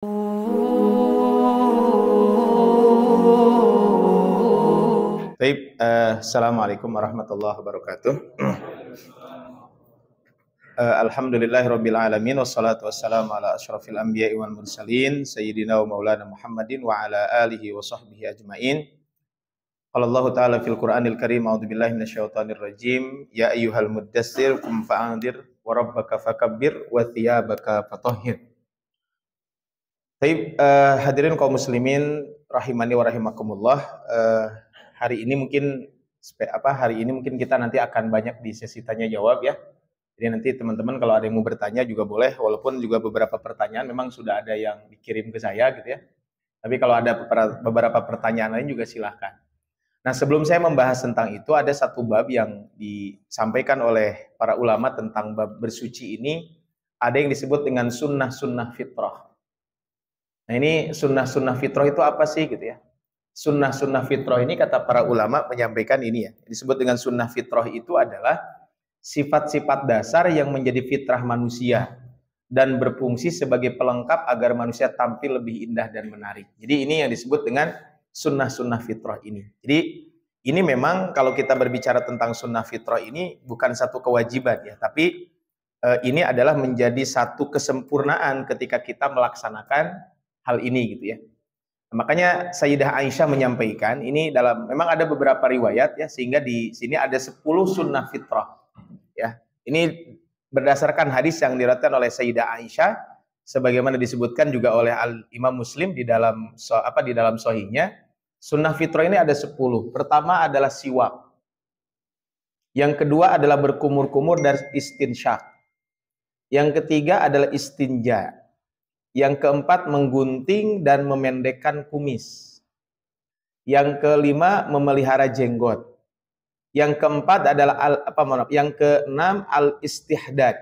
Baik, assalamualaikum warahmatullahi wabarakatuh. Alhamdulillahirabbil alamin wassalatu wassalamu ala asyrafil anbiya'i wal mursalin sayyidina wa maulana Muhammadin wa ala alihi wa sahbihi ajmain. Qala Allah ta'ala fil Qur'anil Karim, a'udzubillahi minasyaitonir rajim, ya ayyuhal muddatsir qum fa'andzir wa rabbaka fakabbir wa thiyabaka fatahhir. Baik, hadirin kaum muslimin rahimani wa rahimakumullah. Hari ini mungkin kita nanti akan banyak di sesi tanya jawab ya. Jadi nanti teman-teman kalau ada yang mau bertanya juga boleh, walaupun juga beberapa pertanyaan memang sudah ada yang dikirim ke saya gitu ya. Tapi kalau ada beberapa pertanyaan lain juga silahkan. Nah, sebelum saya membahas tentang itu, ada satu bab yang disampaikan oleh para ulama tentang bab bersuci ini, ada yang disebut dengan sunnah-sunnah fitrah. Nah, ini sunnah-sunnah fitrah itu apa sih gitu ya? Sunnah-sunnah fitrah ini kata para ulama menyampaikan ini ya. Disebut dengan sunnah fitrah itu adalah sifat-sifat dasar yang menjadi fitrah manusia dan berfungsi sebagai pelengkap agar manusia tampil lebih indah dan menarik. Jadi ini yang disebut dengan sunnah-sunnah fitrah ini. Jadi ini memang kalau kita berbicara tentang sunnah fitrah ini bukan satu kewajiban ya, tapi ini adalah menjadi satu kesempurnaan ketika kita melaksanakan hal ini gitu ya. Makanya Sayyidah Aisyah menyampaikan ini memang ada beberapa riwayat ya, sehingga di sini ada 10 sunnah fitrah ya. Ini berdasarkan hadis yang diriwayatkan oleh Sayyidah Aisyah sebagaimana disebutkan juga oleh Imam Muslim di dalam sahihnya. Sunnah fitrah ini ada 10. Pertama adalah siwak. Yang kedua adalah berkumur-kumur dan istinsyak. Yang ketiga adalah istinja. Yang keempat menggunting dan memendekkan kumis. Yang kelima memelihara jenggot. Yang keempat adalah yang keenam al-istihdad.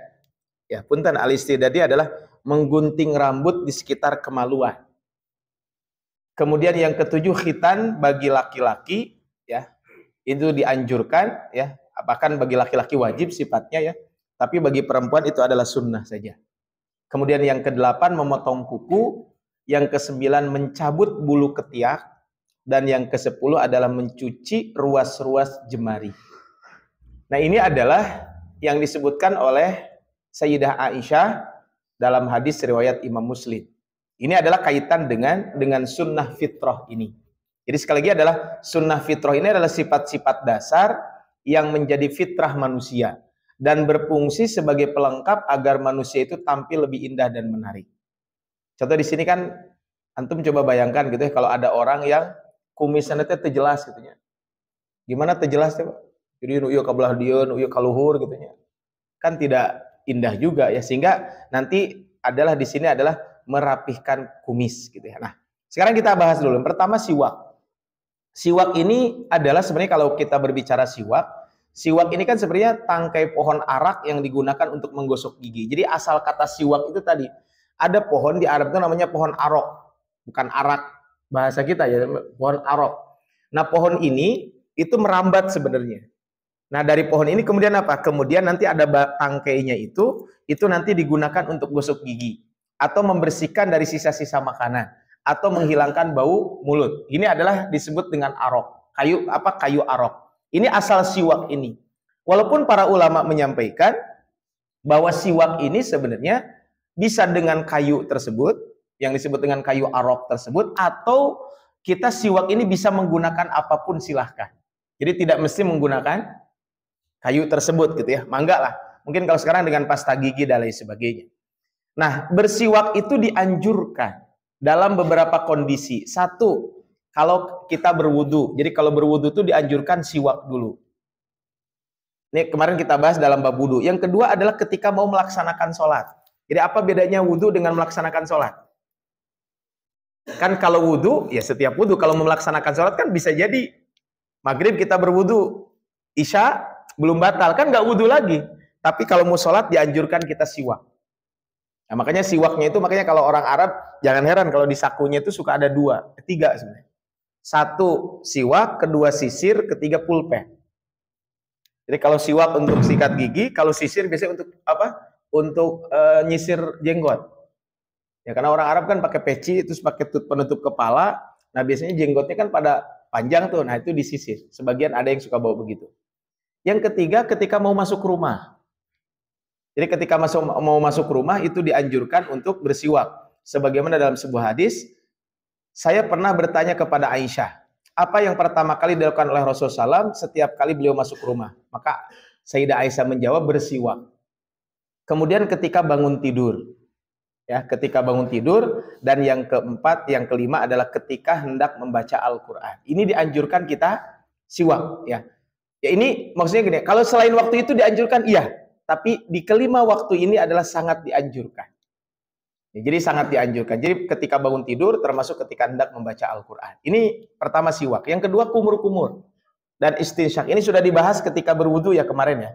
Ya, punten, al-istihdad adalah menggunting rambut di sekitar kemaluan. Kemudian yang ketujuh khitan bagi laki-laki ya. Itu dianjurkan ya, bahkan bagi laki-laki wajib sifatnya ya. Tapi bagi perempuan itu adalah sunnah saja. Kemudian yang ke-8 memotong kuku, yang ke-9 mencabut bulu ketiak, dan yang ke-10 adalah mencuci ruas-ruas jemari. Nah, ini adalah yang disebutkan oleh Sayyidah Aisyah dalam hadis riwayat Imam Muslim. Ini adalah kaitan dengan sunnah fitrah ini. Jadi sekali lagi adalah sunnah fitrah ini adalah sifat-sifat dasar yang menjadi fitrah manusia dan berfungsi sebagai pelengkap agar manusia itu tampil lebih indah dan menarik. Contoh di sini kan antum coba bayangkan gitu ya, kalau ada orang yang kumisnya teh terjelas gitu nya. Gimana terjelas teh, Pak? Jadi nu ieu kabelah dieun, nu ieu kaluhur gitu nya. Kan tidak indah juga ya, sehingga nanti adalah di sini adalah merapihkan kumis gitu ya. Nah, sekarang kita bahas dulu. Yang pertama siwak. Siwak ini adalah sebenarnya kalau kita berbicara siwak ini kan sebenarnya tangkai pohon arak yang digunakan untuk menggosok gigi. Jadi asal kata siwak itu tadi, ada pohon di Arab itu namanya pohon arok. Bukan arak bahasa kita ya, pohon arok. Nah, pohon ini itu merambat sebenarnya. Nah, dari pohon ini kemudian apa? Kemudian nanti ada tangkainya itu nanti digunakan untuk gosok gigi atau membersihkan dari sisa-sisa makanan atau menghilangkan bau mulut. Ini adalah disebut dengan arok. Kayu arok. Ini asal siwak ini. Walaupun para ulama menyampaikan bahwa siwak ini sebenarnya bisa dengan kayu tersebut, yang disebut dengan kayu arok tersebut, atau kita siwak ini bisa menggunakan apapun silahkan. Jadi tidak mesti menggunakan kayu tersebut gitu ya. Mangga lah. Mungkin kalau sekarang dengan pasta gigi dan lain sebagainya. Nah, bersiwak itu dianjurkan dalam beberapa kondisi. Satu, kalau kita berwudu. Jadi kalau berwudu itu dianjurkan siwak dulu. Ini kemarin kita bahas dalam bab wudu. Yang kedua adalah ketika mau melaksanakan sholat. Jadi apa bedanya wudu dengan melaksanakan sholat? Kan kalau wudu, ya setiap wudu kalau melaksanakan sholat kan bisa jadi maghrib kita berwudu, isya belum batal, kan nggak wudu lagi. Tapi kalau mau sholat dianjurkan kita siwak. Nah, makanya siwaknya itu, makanya kalau orang Arab jangan heran kalau di sakunya itu suka ada tiga sebenarnya. Satu siwak, kedua sisir, ketiga pulpen. Jadi kalau siwak untuk sikat gigi, kalau sisir biasanya untuk apa? Untuk nyisir jenggot. Ya karena orang Arab kan pakai peci terus pakai penutup kepala. Nah, biasanya jenggotnya kan pada panjang tuh. Nah, itu disisir. Sebagian ada yang suka bawa begitu. Yang ketiga, ketika mau masuk rumah. Jadi ketika mau masuk rumah itu dianjurkan untuk bersiwak. Sebagaimana dalam sebuah hadis, saya pernah bertanya kepada Aisyah, apa yang pertama kali dilakukan oleh Rasulullah SAW setiap kali beliau masuk rumah? Maka Sayyidah Aisyah menjawab bersiwak. Kemudian ketika bangun tidur, ya ketika bangun tidur, dan yang keempat, yang kelima adalah ketika hendak membaca Al-Quran. Ini dianjurkan kita siwak, ya. Ya ini maksudnya gini, kalau selain waktu itu dianjurkan, iya. Tapi di kelima waktu ini adalah sangat dianjurkan. Ya, jadi sangat dianjurkan. Jadi ketika bangun tidur, termasuk ketika hendak membaca Al-Quran. Ini pertama siwak. Yang kedua kumur-kumur dan istinsyak. Ini sudah dibahas ketika berwudu ya kemarin ya.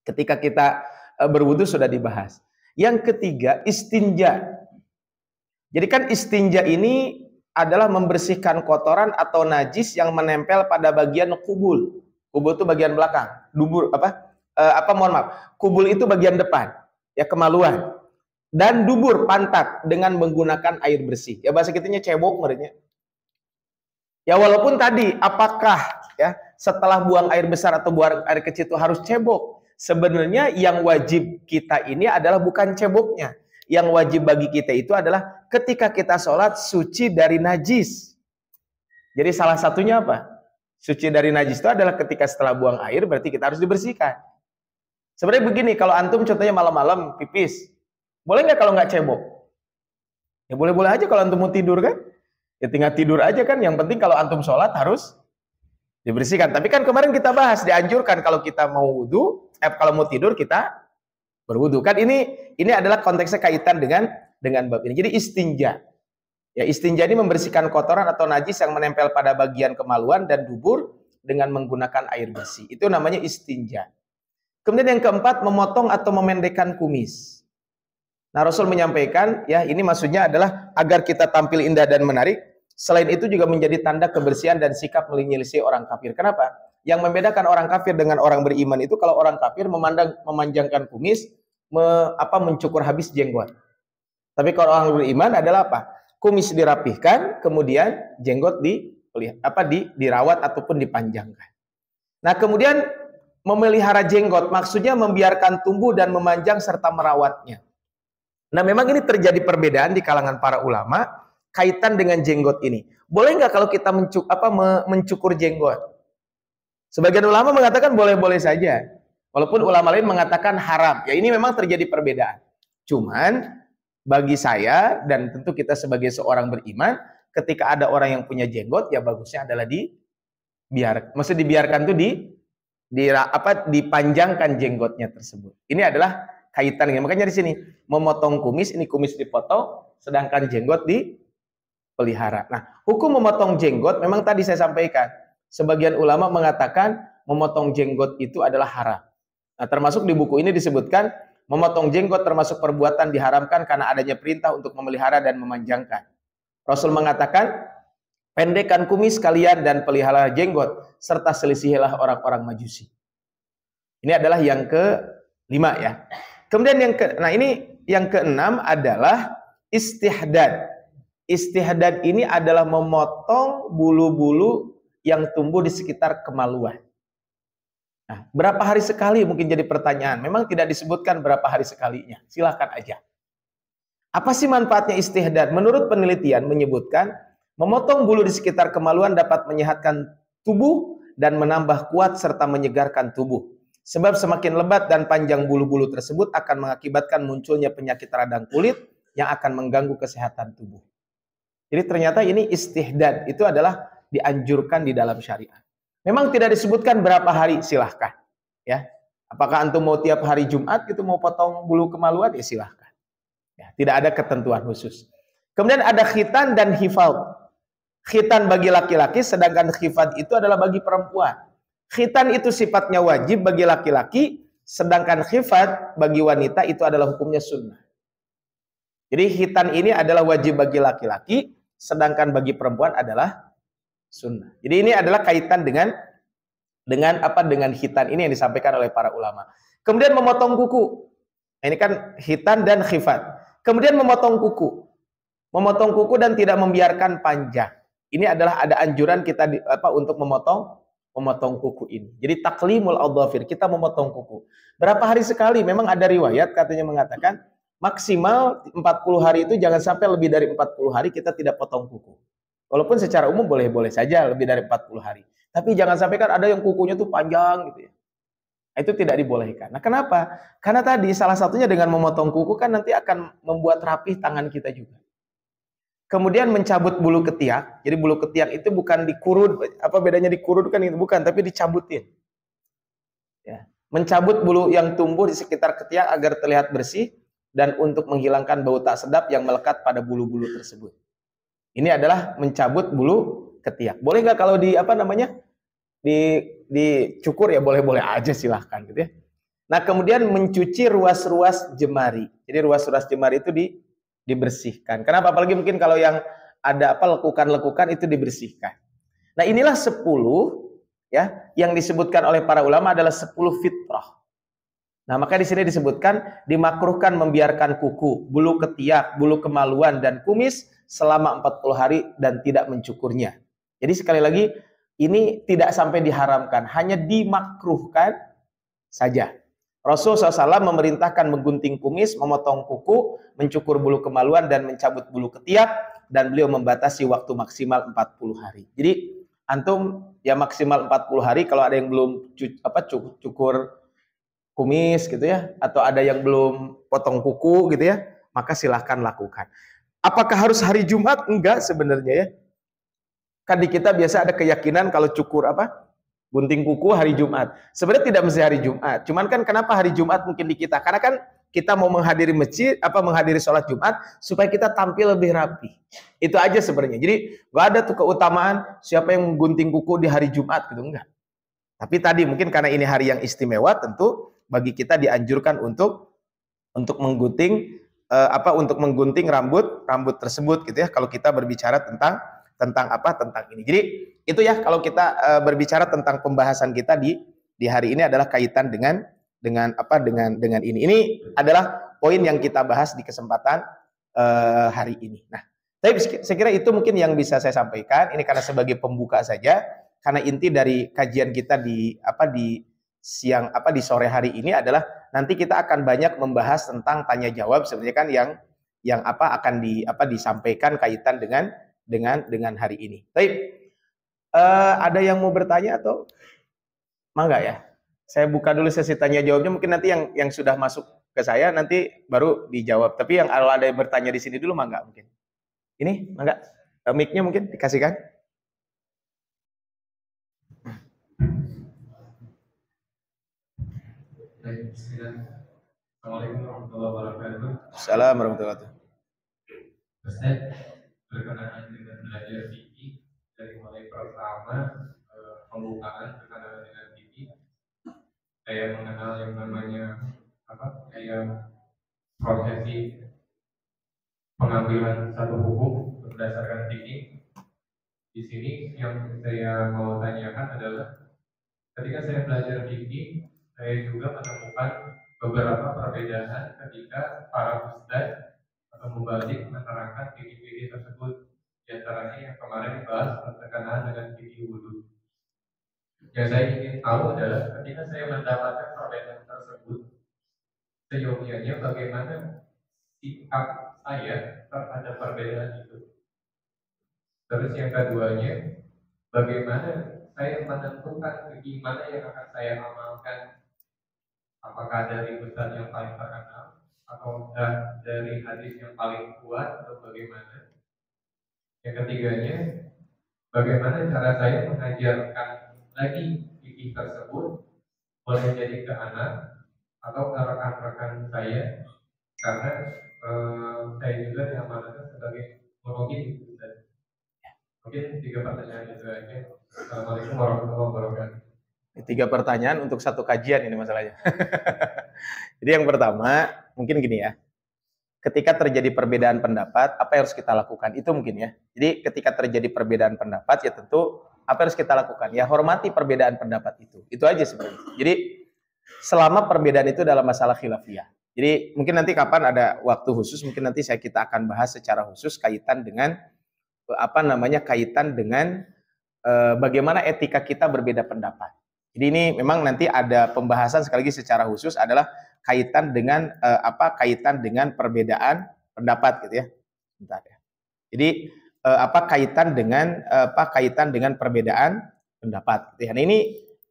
Ketika kita berwudu sudah dibahas. Yang ketiga istinja. Jadi kan istinja ini adalah membersihkan kotoran atau najis yang menempel pada bagian kubul. Kubul itu bagian belakang. Dubur mohon maaf. Kubul itu bagian depan. Ya kemaluan. Dan dubur pantat dengan menggunakan air bersih. Ya bahasa kitanya cebok merenya. Ya walaupun tadi apakah ya setelah buang air besar atau buang air kecil itu harus cebok? Sebenarnya yang wajib kita ini adalah bukan ceboknya. Yang wajib bagi kita itu adalah ketika kita sholat suci dari najis. Jadi salah satunya apa? Suci dari najis itu adalah ketika setelah buang air berarti kita harus dibersihkan. Sebenarnya begini, kalau antum contohnya malam-malam pipis, boleh nggak kalau nggak cebok? Ya boleh-boleh aja kalau antum mau tidur kan? Ya tinggal tidur aja kan. Yang penting kalau antum sholat harus dibersihkan. Tapi kan kemarin kita bahas dianjurkan kalau kita mau wudu, kalau mau tidur kita berwudu. Kan ini adalah konteksnya kaitan dengan bab ini. Jadi istinja. Ya istinja ini membersihkan kotoran atau najis yang menempel pada bagian kemaluan dan dubur dengan menggunakan air bersih. Itu namanya istinja. Kemudian yang keempat, memotong atau memendekkan kumis. Nah, Rasul menyampaikan, ya ini maksudnya adalah agar kita tampil indah dan menarik. Selain itu juga menjadi tanda kebersihan dan sikap menyelisih orang kafir. Kenapa? Yang membedakan orang kafir dengan orang beriman itu kalau orang kafir memanjangkan kumis, mencukur habis jenggot. Tapi kalau orang beriman adalah apa? Kumis dirapihkan, kemudian jenggot dirawat ataupun dipanjangkan. Nah, kemudian memelihara jenggot maksudnya membiarkan tumbuh dan memanjang serta merawatnya. Nah, memang ini terjadi perbedaan di kalangan para ulama kaitan dengan jenggot ini. Boleh nggak kalau kita mencukur jenggot? Sebagian ulama mengatakan boleh-boleh saja. Walaupun ulama lain mengatakan haram. Ya ini memang terjadi perbedaan. Cuman bagi saya dan tentu kita sebagai seorang beriman, ketika ada orang yang punya jenggot, ya bagusnya adalah dibiarkan tuh dipanjangkan jenggotnya tersebut. Ini adalah kaitannya. Makanya di sini memotong kumis, ini kumis dipotong, sedangkan jenggot dipelihara. Nah, hukum memotong jenggot memang tadi saya sampaikan. Sebagian ulama mengatakan memotong jenggot itu adalah haram. Nah, termasuk di buku ini disebutkan memotong jenggot termasuk perbuatan diharamkan karena adanya perintah untuk memelihara dan memanjangkan. Rasul mengatakan, pendekkan kumis kalian dan pelihara jenggot, serta selisihilah orang-orang Majusi. Ini adalah yang kelima ya. Kemudian yang keenam adalah istihdad. Istihdad ini adalah memotong bulu-bulu yang tumbuh di sekitar kemaluan. Nah, berapa hari sekali mungkin jadi pertanyaan. Memang tidak disebutkan berapa hari sekalinya. Silakan aja. Apa sih manfaatnya istihdad? Menurut penelitian menyebutkan memotong bulu di sekitar kemaluan dapat menyehatkan tubuh dan menambah kuat serta menyegarkan tubuh. Sebab semakin lebat dan panjang bulu-bulu tersebut akan mengakibatkan munculnya penyakit radang kulit yang akan mengganggu kesehatan tubuh. Jadi ternyata ini istihdad itu adalah dianjurkan di dalam syariat. Memang tidak disebutkan berapa hari, silahkan. Ya, apakah antum mau tiap hari Jumat gitu mau potong bulu kemaluan? Ya silahkan. Ya, tidak ada ketentuan khusus. Kemudian ada khitan dan hifad. Khitan bagi laki-laki, sedangkan hifad itu adalah bagi perempuan. Khitan itu sifatnya wajib bagi laki-laki, sedangkan hifad bagi wanita itu adalah hukumnya sunnah. Jadi khitan ini adalah wajib bagi laki-laki, sedangkan bagi perempuan adalah sunnah. Jadi ini adalah kaitan dengan khitan ini yang disampaikan oleh para ulama. Kemudian memotong kuku. Ini kan khitan dan khifat. Kemudian memotong kuku. Memotong kuku dan tidak membiarkan panjang. Ini adalah ada anjuran kita untuk memotong kuku ini. Jadi taklimul adhafir, kita memotong kuku. Berapa hari sekali? Memang ada riwayat katanya mengatakan maksimal 40 hari itu jangan sampai lebih dari 40 hari kita tidak potong kuku. Walaupun secara umum boleh-boleh saja lebih dari 40 hari. Tapi jangan sampai kan ada yang kukunya tuh panjang gitu ya. Itu tidak dibolehkan. Nah, kenapa? Karena tadi salah satunya dengan memotong kuku kan nanti akan membuat rapih tangan kita juga. Kemudian mencabut bulu ketiak. Jadi bulu ketiak itu bukan dikurut, apa bedanya dikurut kan itu bukan, tapi dicabutin. Ya. Mencabut bulu yang tumbuh di sekitar ketiak agar terlihat bersih dan untuk menghilangkan bau tak sedap yang melekat pada bulu-bulu tersebut. Ini adalah mencabut bulu ketiak. Boleh nggak kalau dicukur ya boleh-boleh aja silahkan gitu ya. Nah, kemudian mencuci ruas-ruas jemari. Jadi ruas-ruas jemari itu dibersihkan. Kenapa? Apalagi mungkin kalau yang ada lekukan-lekukan itu dibersihkan. Nah, inilah 10 ya yang disebutkan oleh para ulama adalah 10 fitrah. Nah, maka di sini disebutkan dimakruhkan membiarkan kuku, bulu ketiak, bulu kemaluan dan kumis selama 40 hari dan tidak mencukurnya. Jadi sekali lagi ini tidak sampai diharamkan, hanya dimakruhkan saja. Rasulullah SAW memerintahkan menggunting kumis, memotong kuku, mencukur bulu kemaluan, dan mencabut bulu ketiak, dan beliau membatasi waktu maksimal 40 hari. Jadi, antum ya maksimal 40 hari, kalau ada yang belum cukur kumis gitu ya, atau ada yang belum potong kuku gitu ya, maka silahkan lakukan. Apakah harus hari Jumat? Enggak sebenarnya ya. Kan di kita biasa ada keyakinan kalau cukur gunting kuku hari Jumat. Sebenarnya tidak mesti hari Jumat. Cuman kan kenapa hari Jumat mungkin di kita? Karena kan kita mau menghadiri menghadiri sholat Jumat supaya kita tampil lebih rapi. Itu aja sebenarnya. Jadi gak ada tuh keutamaan siapa yang menggunting kuku di hari Jumat gitu, enggak. Tapi tadi mungkin karena ini hari yang istimewa, tentu bagi kita dianjurkan untuk menggunting rambut tersebut gitu ya. Kalau kita berbicara tentang ini. Jadi itu ya kalau kita berbicara tentang pembahasan kita di hari ini adalah kaitan dengan ini. Ini adalah poin yang kita bahas di kesempatan hari ini. Nah, tapi saya kira itu mungkin yang bisa saya sampaikan. Ini karena sebagai pembuka saja. Karena inti dari kajian kita di sore hari ini adalah nanti kita akan banyak membahas tentang tanya jawab sebenarnya kan yang akan disampaikan kaitan dengan hari ini. Baik, ada yang mau bertanya atau mangga ya? Saya buka dulu sesi tanya jawabnya. Mungkin nanti yang sudah masuk ke saya nanti baru dijawab. Tapi yang kalau ada yang bertanya di sini dulu mangga mungkin. Ini mangga, mic-nya mungkin dikasihkan. Assalamualaikum warahmatullahi wabarakatuh. Assalamualaikum warahmatullahi wabarakatuh. Ustaz, berkenaan dengan belajar fikih dari mulai pertama pembukaan berkenaan dengan fikih, saya mengenal yang namanya kayak prosesi pengambilan satu hukum berdasarkan fikih. Di sini yang saya mau tanyakan adalah ketika saya belajar fikih, saya juga menemukan beberapa perbedaan ketika para ustadz atau mubalik menerangkan fikih-fikih tersebut. Di antaranya yang kemarin dibahas berkenaan dengan fikih wudu. Yang saya ingin tahu adalah ketika saya mendapatkan perbedaan tersebut, seyogianya bagaimana sikap saya terhadap perbedaan itu. Terus yang keduanya, bagaimana saya menentukan fikih mana yang akan saya amalkan. Apakah dari ustadz yang paling terkenal atau dari hadis yang paling kuat atau bagaimana? Yang ketiganya, bagaimana cara saya mengajarkan lagi fikih tersebut, boleh jadi ke anak atau ke rekan-rekan saya, karena saya juga diamanatkan sebagai murabbi di Ustaz. Mungkin 3 pertanyaan itu aja. Assalamualaikum warahmatullahi wabarakatuh. 3 pertanyaan untuk 1 kajian ini masalahnya. Jadi yang pertama, mungkin gini ya. Ketika terjadi perbedaan pendapat, apa yang harus kita lakukan? Itu mungkin ya. Jadi ketika terjadi perbedaan pendapat, ya tentu apa yang harus kita lakukan? Ya hormati perbedaan pendapat itu. Itu aja sebenarnya. Jadi selama perbedaan itu dalam masalah khilafiyah. Jadi mungkin nanti kapan ada waktu khusus, mungkin nanti kita akan bahas secara khusus kaitan dengan kaitan dengan bagaimana etika kita berbeda pendapat. Jadi ini memang nanti ada pembahasan sekali lagi secara khusus adalah kaitan dengan kaitan dengan perbedaan pendapat gitu ya. Bentar ya. Jadi kaitan dengan perbedaan pendapat gitu ya. Nah,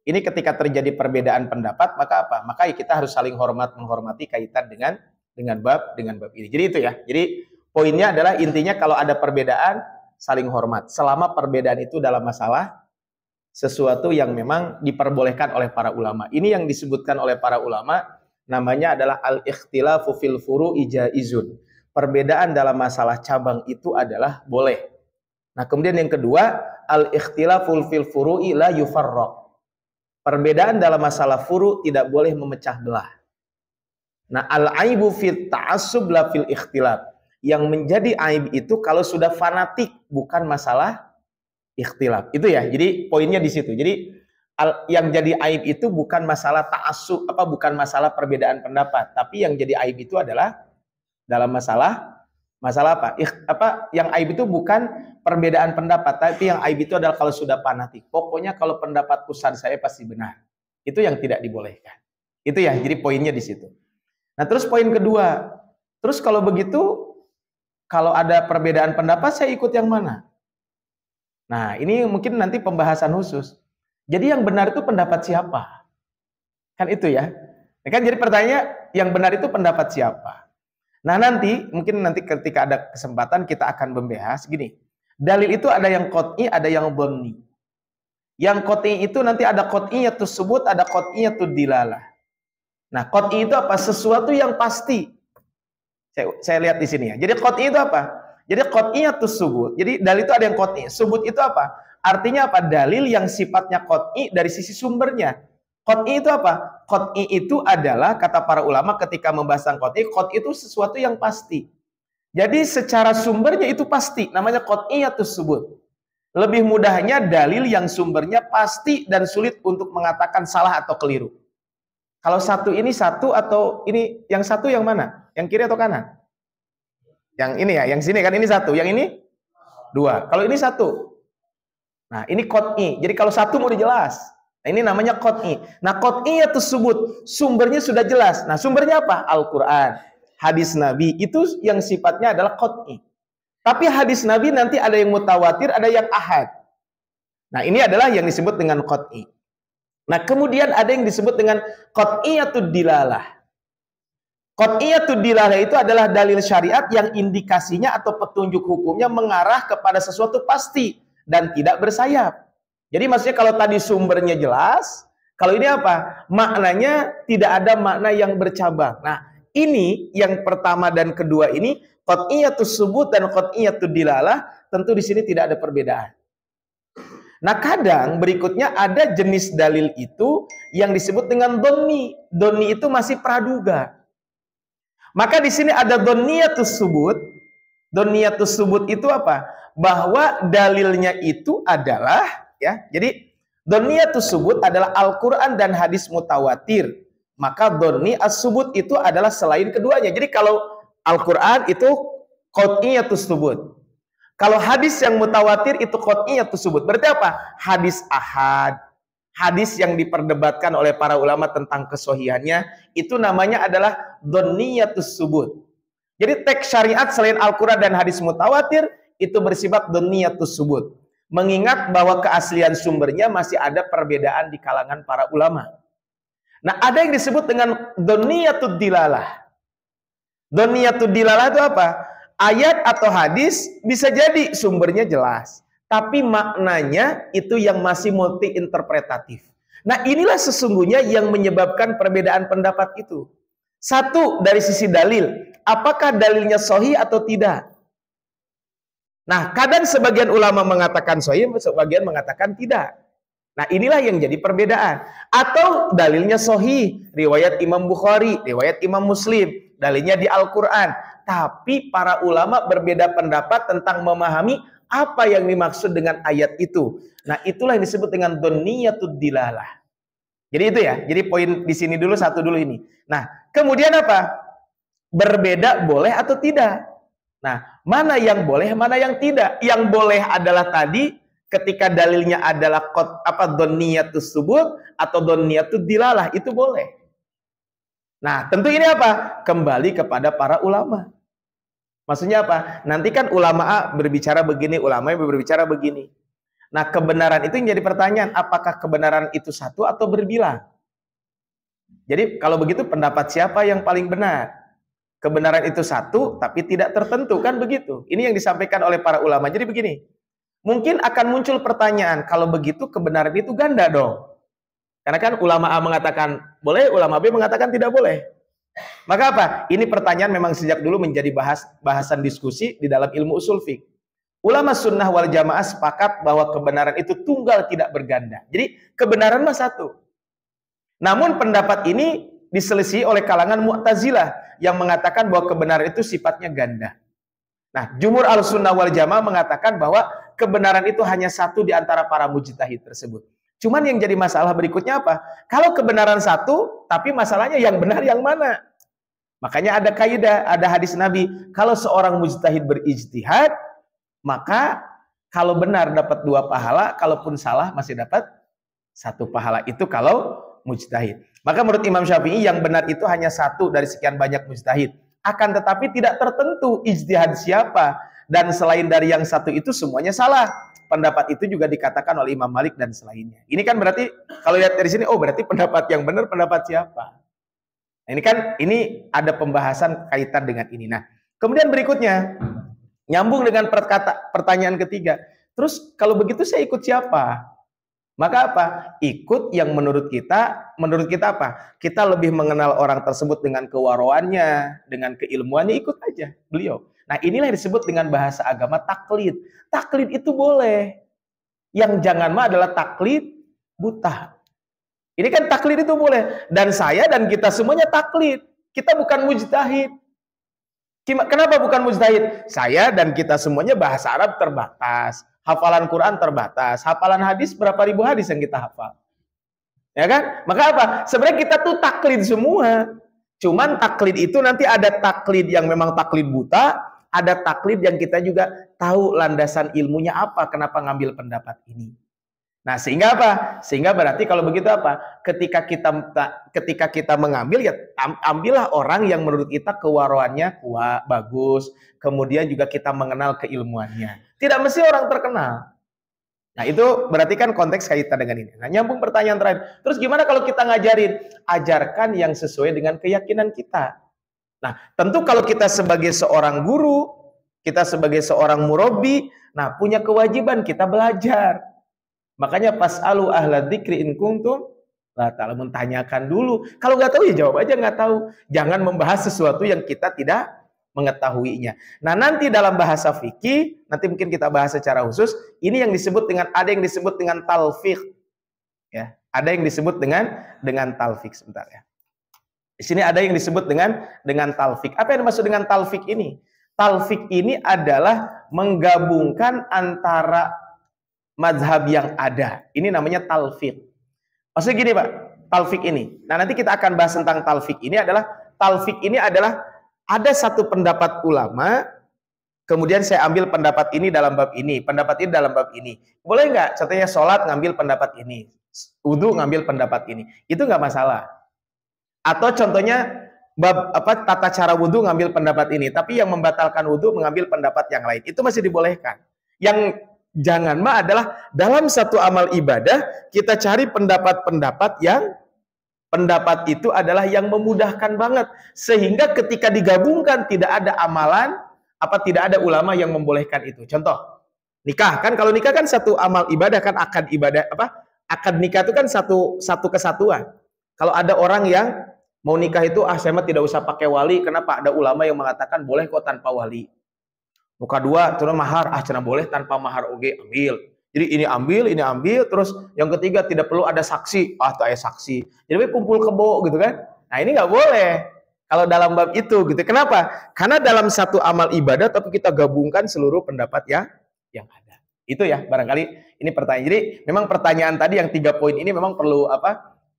ini ketika terjadi perbedaan pendapat maka maka kita harus saling menghormati kaitan dengan bab ini. Jadi itu ya. Jadi poinnya adalah intinya kalau ada perbedaan saling hormat selama perbedaan itu dalam masalah sesuatu yang memang diperbolehkan oleh para ulama. Ini yang disebutkan oleh para ulama namanya adalah al-ikhtilafu fil furu'i jaizun. Perbedaan dalam masalah cabang itu adalah boleh. Nah, kemudian yang kedua, al-ikhtilafu fil furu'i la yufarraq. Perbedaan dalam masalah furu' tidak boleh memecah belah. Nah, al-aibu fit ta'assub la fil ikhtilaf. Yang menjadi aib itu kalau sudah fanatik, bukan masalah ikhtilaf. Itu ya. Jadi poinnya di situ. Jadi yang jadi aib itu bukan masalah ta'assub, bukan masalah perbedaan pendapat, tapi yang jadi aib itu adalah dalam masalah apa? Yang aib itu bukan perbedaan pendapat, tapi yang aib itu adalah kalau sudah fanatik. Pokoknya kalau pendapat ustaz saya pasti benar. Itu yang tidak dibolehkan. Itu ya. Jadi poinnya di situ. Nah, terus poin kedua. Terus kalau begitu, kalau ada perbedaan pendapat saya ikut yang mana? Nah, ini mungkin nanti pembahasan khusus. Jadi yang benar itu pendapat siapa? Kan itu ya. Kan jadi pertanyaannya, yang benar itu pendapat siapa? Nah, mungkin nanti ketika ada kesempatan kita akan membahas gini. Dalil itu ada yang qot'i, ada yang dhonni. Yang qot'i itu nanti ada qot'iyatus subut, ada qot'iyatud dilalah. Nah, qot'i itu apa? Sesuatu yang pasti. Saya lihat di sini ya. Jadi qot'i itu apa? Jadi qot'iyatus subut. Jadi dalil itu ada yang qot'i. Subut itu apa? Artinya apa? Dalil yang sifatnya qot'i dari sisi sumbernya. Qot'i itu apa? Qot'i itu adalah, kata para ulama ketika membahas qot'i itu sesuatu yang pasti. Jadi secara sumbernya itu pasti. Namanya qot'iyatus subut. Lebih mudahnya dalil yang sumbernya pasti dan sulit untuk mengatakan salah atau keliru. Kalau satu ini satu atau ini yang satu yang mana? Yang kiri atau kanan? Yang ini ya, yang sini kan ini satu, yang ini dua. Kalau ini satu. Nah, ini qot'i. Jadi kalau satu mau dijelas. Nah, ini namanya qot'i. Nah, qot'iyatus subut, sumbernya sudah jelas. Nah, sumbernya apa? Al-Qur'an, hadis Nabi. Itu yang sifatnya adalah qot'i. Tapi hadis Nabi nanti ada yang mutawatir, ada yang ahad. Nah, ini adalah yang disebut dengan qot'i. Nah, kemudian ada yang disebut dengan qot'iyatud dilalah. Qot'iyatud dilalah itu adalah dalil syariat yang indikasinya atau petunjuk hukumnya mengarah kepada sesuatu pasti dan tidak bersayap. Jadi maksudnya kalau tadi sumbernya jelas, kalau ini apa? Maknanya tidak ada makna yang bercabang. Nah, ini yang pertama dan kedua ini, qot'iyatus subut dan qot'iyatud dilalah, tentu di sini tidak ada perbedaan. Nah, kadang berikutnya ada jenis dalil itu yang disebut dengan dhonni. Dhonni itu masih praduga. Maka di sini ada dhonniyatus subut. Dhonniyatus subut itu apa? Bahwa dalilnya itu adalah ya. Jadi dhonniyatus subut adalah Al-Qur'an dan hadis mutawatir. Maka dhonni as-subut itu adalah selain keduanya. Jadi kalau Al-Qur'an itu qot'iyatus subut. Kalau hadis yang mutawatir itu qot'iyatus subut. Berarti apa? Hadis ahad. Hadis yang diperdebatkan oleh para ulama tentang kesohihannya itu namanya adalah dhonniyatus subut. Jadi teks syariat selain Al-Qur'an dan hadis mutawatir itu bersifat dhonniyatus subut. Mengingat bahwa keaslian sumbernya masih ada perbedaan di kalangan para ulama. Nah, ada yang disebut dengan dhonniyatud dilalah. Dhonniyatud dilalah itu apa? Ayat atau hadis bisa jadi sumbernya jelas, tapi maknanya itu yang masih multi interpretatif. Nah, inilah sesungguhnya yang menyebabkan perbedaan pendapat itu. Satu, dari sisi dalil, apakah dalilnya sahih atau tidak? Nah, kadang sebagian ulama mengatakan sahih, sebagian mengatakan tidak. Nah, inilah yang jadi perbedaan. Atau dalilnya sahih, riwayat Imam Bukhari, riwayat Imam Muslim, dalilnya di Al-Qur'an. Tapi para ulama berbeda pendapat tentang memahami apa yang dimaksud dengan ayat itu. Nah, itulah yang disebut dengan dhonniyatud dilalah. Jadi itu ya. Jadi poin di sini dulu, satu dulu ini. Nah, kemudian apa? Berbeda boleh atau tidak? Nah, mana yang boleh, mana yang tidak? Yang boleh adalah tadi ketika dalilnya adalah dhonniyatus subut atau dhonniyatud dilalah, itu boleh. Nah, tentu ini apa? Kembali kepada para ulama. Maksudnya apa? Nanti kan ulama A berbicara begini, ulama B berbicara begini. Nah, kebenaran itu yang jadi pertanyaan, apakah kebenaran itu satu atau berbilang? Jadi, kalau begitu pendapat siapa yang paling benar? Kebenaran itu satu, tapi tidak tertentu, kan begitu. Ini yang disampaikan oleh para ulama. Jadi begini, mungkin akan muncul pertanyaan, kalau begitu kebenaran itu ganda dong. Karena kan ulama A mengatakan boleh, ulama B mengatakan tidak boleh. Maka apa? Ini pertanyaan memang sejak dulu menjadi bahasan diskusi di dalam ilmu usul fiqh. Ulama sunnah wal jamaah sepakat bahwa kebenaran itu tunggal tidak berganda. Jadi kebenaran mah satu. Namun pendapat ini diselisih oleh kalangan Mu'tazilah yang mengatakan bahwa kebenaran itu sifatnya ganda. Nah, jumhur al-sunnah wal jamaah mengatakan bahwa kebenaran itu hanya satu di antara para mujtahid tersebut. Cuman yang jadi masalah berikutnya apa? Kalau kebenaran satu, tapi masalahnya yang benar yang mana? Makanya ada kaidah, ada hadis Nabi, kalau seorang mujtahid berijtihad, maka kalau benar dapat 2 pahala, kalaupun salah masih dapat 1 pahala. Itu kalau mujtahid. Maka menurut Imam Syafi'i yang benar itu hanya 1 dari sekian banyak mujtahid. Akan tetapi tidak tertentu ijtihad siapa. Dan selain dari yang 1 itu semuanya salah. Pendapat itu juga dikatakan oleh Imam Malik dan selainnya. Ini kan berarti kalau lihat dari sini, oh berarti pendapat yang benar pendapat siapa. Nah, ini ada pembahasan kaitan dengan ini. Nah, kemudian berikutnya nyambung dengan pertanyaan ketiga. Terus kalau begitu saya ikut siapa? Maka apa? Ikut yang menurut kita apa? Kita lebih mengenal orang tersebut dengan kewaroannya, dengan keilmuannya, ikut aja beliau. Nah, inilah yang disebut dengan bahasa agama taklid. Taklid itu boleh. Yang jangan mah adalah taklid buta. Ini kan taklid itu boleh. Dan saya dan kita semuanya taklid. Kita bukan mujtahid. Kenapa bukan mujtahid? Saya dan kita semuanya bahasa Arab terbatas. Hafalan Quran terbatas. Hafalan hadis, berapa ribu hadis yang kita hafal. Ya kan? Maka apa? Sebenarnya kita tuh taklid semua. Cuman taklid itu nanti ada taklid yang memang taklid buta, ada taklid yang kita juga tahu landasan ilmunya apa, kenapa ngambil pendapat ini. Nah, sehingga apa? Sehingga berarti kalau begitu apa? Ketika kita mengambil, ya ambillah orang yang menurut kita kewaroannya kuat, bagus, kemudian juga kita mengenal keilmuannya. Tidak mesti orang terkenal. Nah, itu berarti kan konteks kaitan dengan ini. Nah, nyambung pertanyaan terakhir. Terus gimana kalau kita ngajarin? Ajarkan yang sesuai dengan keyakinan kita. Nah, tentu kalau kita sebagai seorang guru, kita sebagai seorang murabbi, nah punya kewajiban kita belajar. Makanya pas'alu ahla dzikri in kuntum la ta'lamun, tanyakan dulu. Kalau nggak tahu ya jawab aja nggak tahu. Jangan membahas sesuatu yang kita tidak mengetahuinya. Nah, nanti dalam bahasa fikih, nanti mungkin kita bahas secara khusus, ini yang disebut dengan, ada yang disebut dengan talfiq. Ya, ada yang disebut dengan talfiq. Sebentar ya. Di sini ada yang disebut dengan talfiq. Apa yang dimaksud dengan talfiq ini? Talfiq ini adalah menggabungkan antara mazhab yang ada. Ini namanya talfiq. Maksudnya gini Pak, talfiq ini. Nah, nanti kita akan bahas tentang talfiq ini adalah ada satu pendapat ulama, kemudian saya ambil pendapat ini dalam bab ini, pendapat ini dalam bab ini. Boleh nggak? Contohnya sholat ngambil pendapat ini, wudu ngambil pendapat ini. Itu nggak masalah. Atau contohnya bab tata cara wudu ngambil pendapat ini, tapi yang membatalkan wudu mengambil pendapat yang lain. Itu masih dibolehkan. Yang jangan mah adalah dalam satu amal ibadah kita cari pendapat-pendapat yang pendapat itu adalah yang memudahkan banget, sehingga ketika digabungkan tidak ada amalan tidak ada ulama yang membolehkan itu. Contoh nikah, kan kalau nikah kan satu amal ibadah, kan akad ibadah akad nikah itu kan satu kesatuan. Kalau ada orang yang mau nikah itu saya mah tidak usah pakai wali, kenapa? Ada ulama yang mengatakan boleh kok tanpa wali. Muka dua, terus mahar, cenah boleh tanpa mahar oge, ambil. Jadi ini ambil, terus yang ketiga tidak perlu ada saksi, tak ada saksi. Jadi kumpul kebo gitu kan. Nah, ini nggak boleh kalau dalam bab itu gitu. Kenapa? Karena dalam satu amal ibadah tapi kita gabungkan seluruh pendapat yang ada. Itu ya, barangkali ini pertanyaan. Jadi memang pertanyaan tadi yang 3 poin ini memang perlu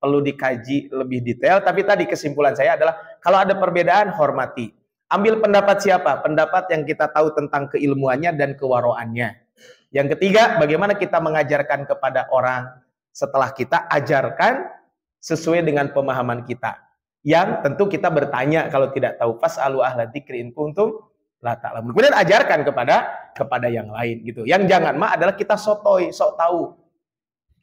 dikaji lebih detail, tapi tadi kesimpulan saya adalah kalau ada perbedaan hormati. Ambil pendapat siapa? Pendapat yang kita tahu tentang keilmuannya dan kewaroannya. Yang ketiga, bagaimana kita mengajarkan kepada orang setelah kita ajarkan sesuai dengan pemahaman kita. Yang tentu kita bertanya kalau tidak tahu. Fas'alu ahla dzikri in kuntum la ta'lamun. Kemudian ajarkan kepada yang lain gitu. Yang jangan mah adalah kita sotoy, sok tahu.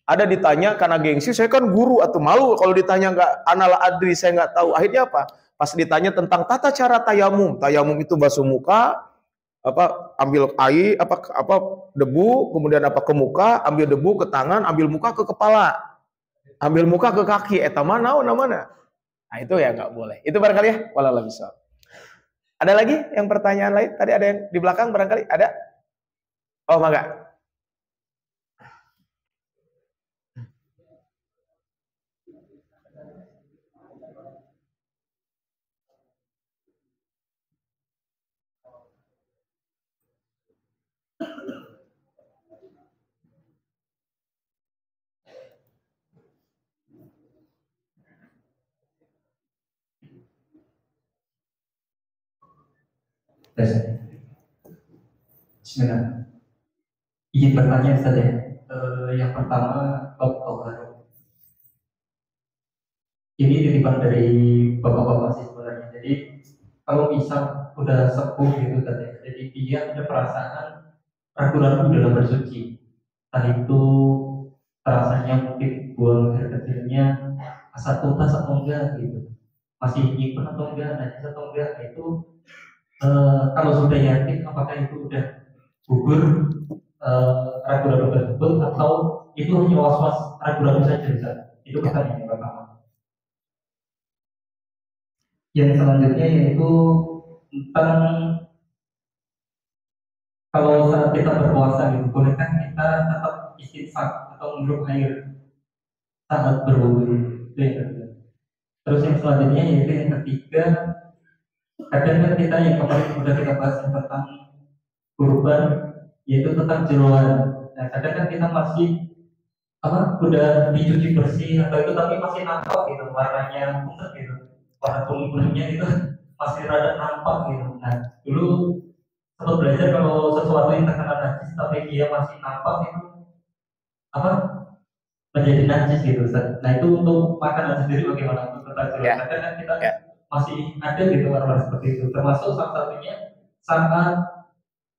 Ada ditanya karena gengsi, saya kan guru atau malu kalau ditanya nggak anala adri, saya nggak tahu. Akhirnya apa? Pas ditanya tentang tata cara tayamum, tayamum itu basuh muka, apa ambil air, apa debu, kemudian apa ke muka, ambil debu ke tangan, ambil muka ke kepala, ambil muka ke kaki. Eta mana? Mana? Nah itu ya nggak boleh. Itu barangkali ya. Wallahu bisa. Ada lagi yang pertanyaan lain? Tadi ada yang di belakang barangkali ada? Oh mangga. Bismillah. Izin bertanya Ustaz ya. Yang pertama Oktober. Ini titipan dari bapak-bapak sih sebenarnya. Jadi kalau misal udah sepuh gitu Ustaz ya. Jadi dia ada perasaan ragu-ragu dalam bersuci. Entah itu rasanya mungkin buang air kecilnya asal tuntas atau enggak gitu. Masih nyimpen atau enggak, najis atau enggak, itu kalau sudah yakin apakah itu udah gugur ragu-ragu tersebut atau itu hanya was-was ragu-ragu saja Ustaz? Itu pertanyaan yang pertama. Yang selanjutnya yaitu tentang kalau saat kita berpuasa gitu, bolehkah kita tetap istighfar atau menghirup air saat berwudu? Itu yang kedua. Terus yang selanjutnya yaitu yang ketiga, kadang kan kita yang kemarin sudah kita bahas tentang kurban, yaitu tentang jeroan. Nah, kadang kan kita masih udah dicuci bersih atau itu tapi masih nampak gitu warnanya punget gitu, warna kuning-kuningnya itu masih rada nampak gitu. Nah, dulu sempat belajar kalau sesuatu yang terkena najis tapi dia masih nampak itu menjadi najis gitu. Nah, itu untuk makanan sendiri bagaimana untuk tentang jeroan? Kadang kan kita masih ada gitu warna seperti itu, termasuk salah satunya saat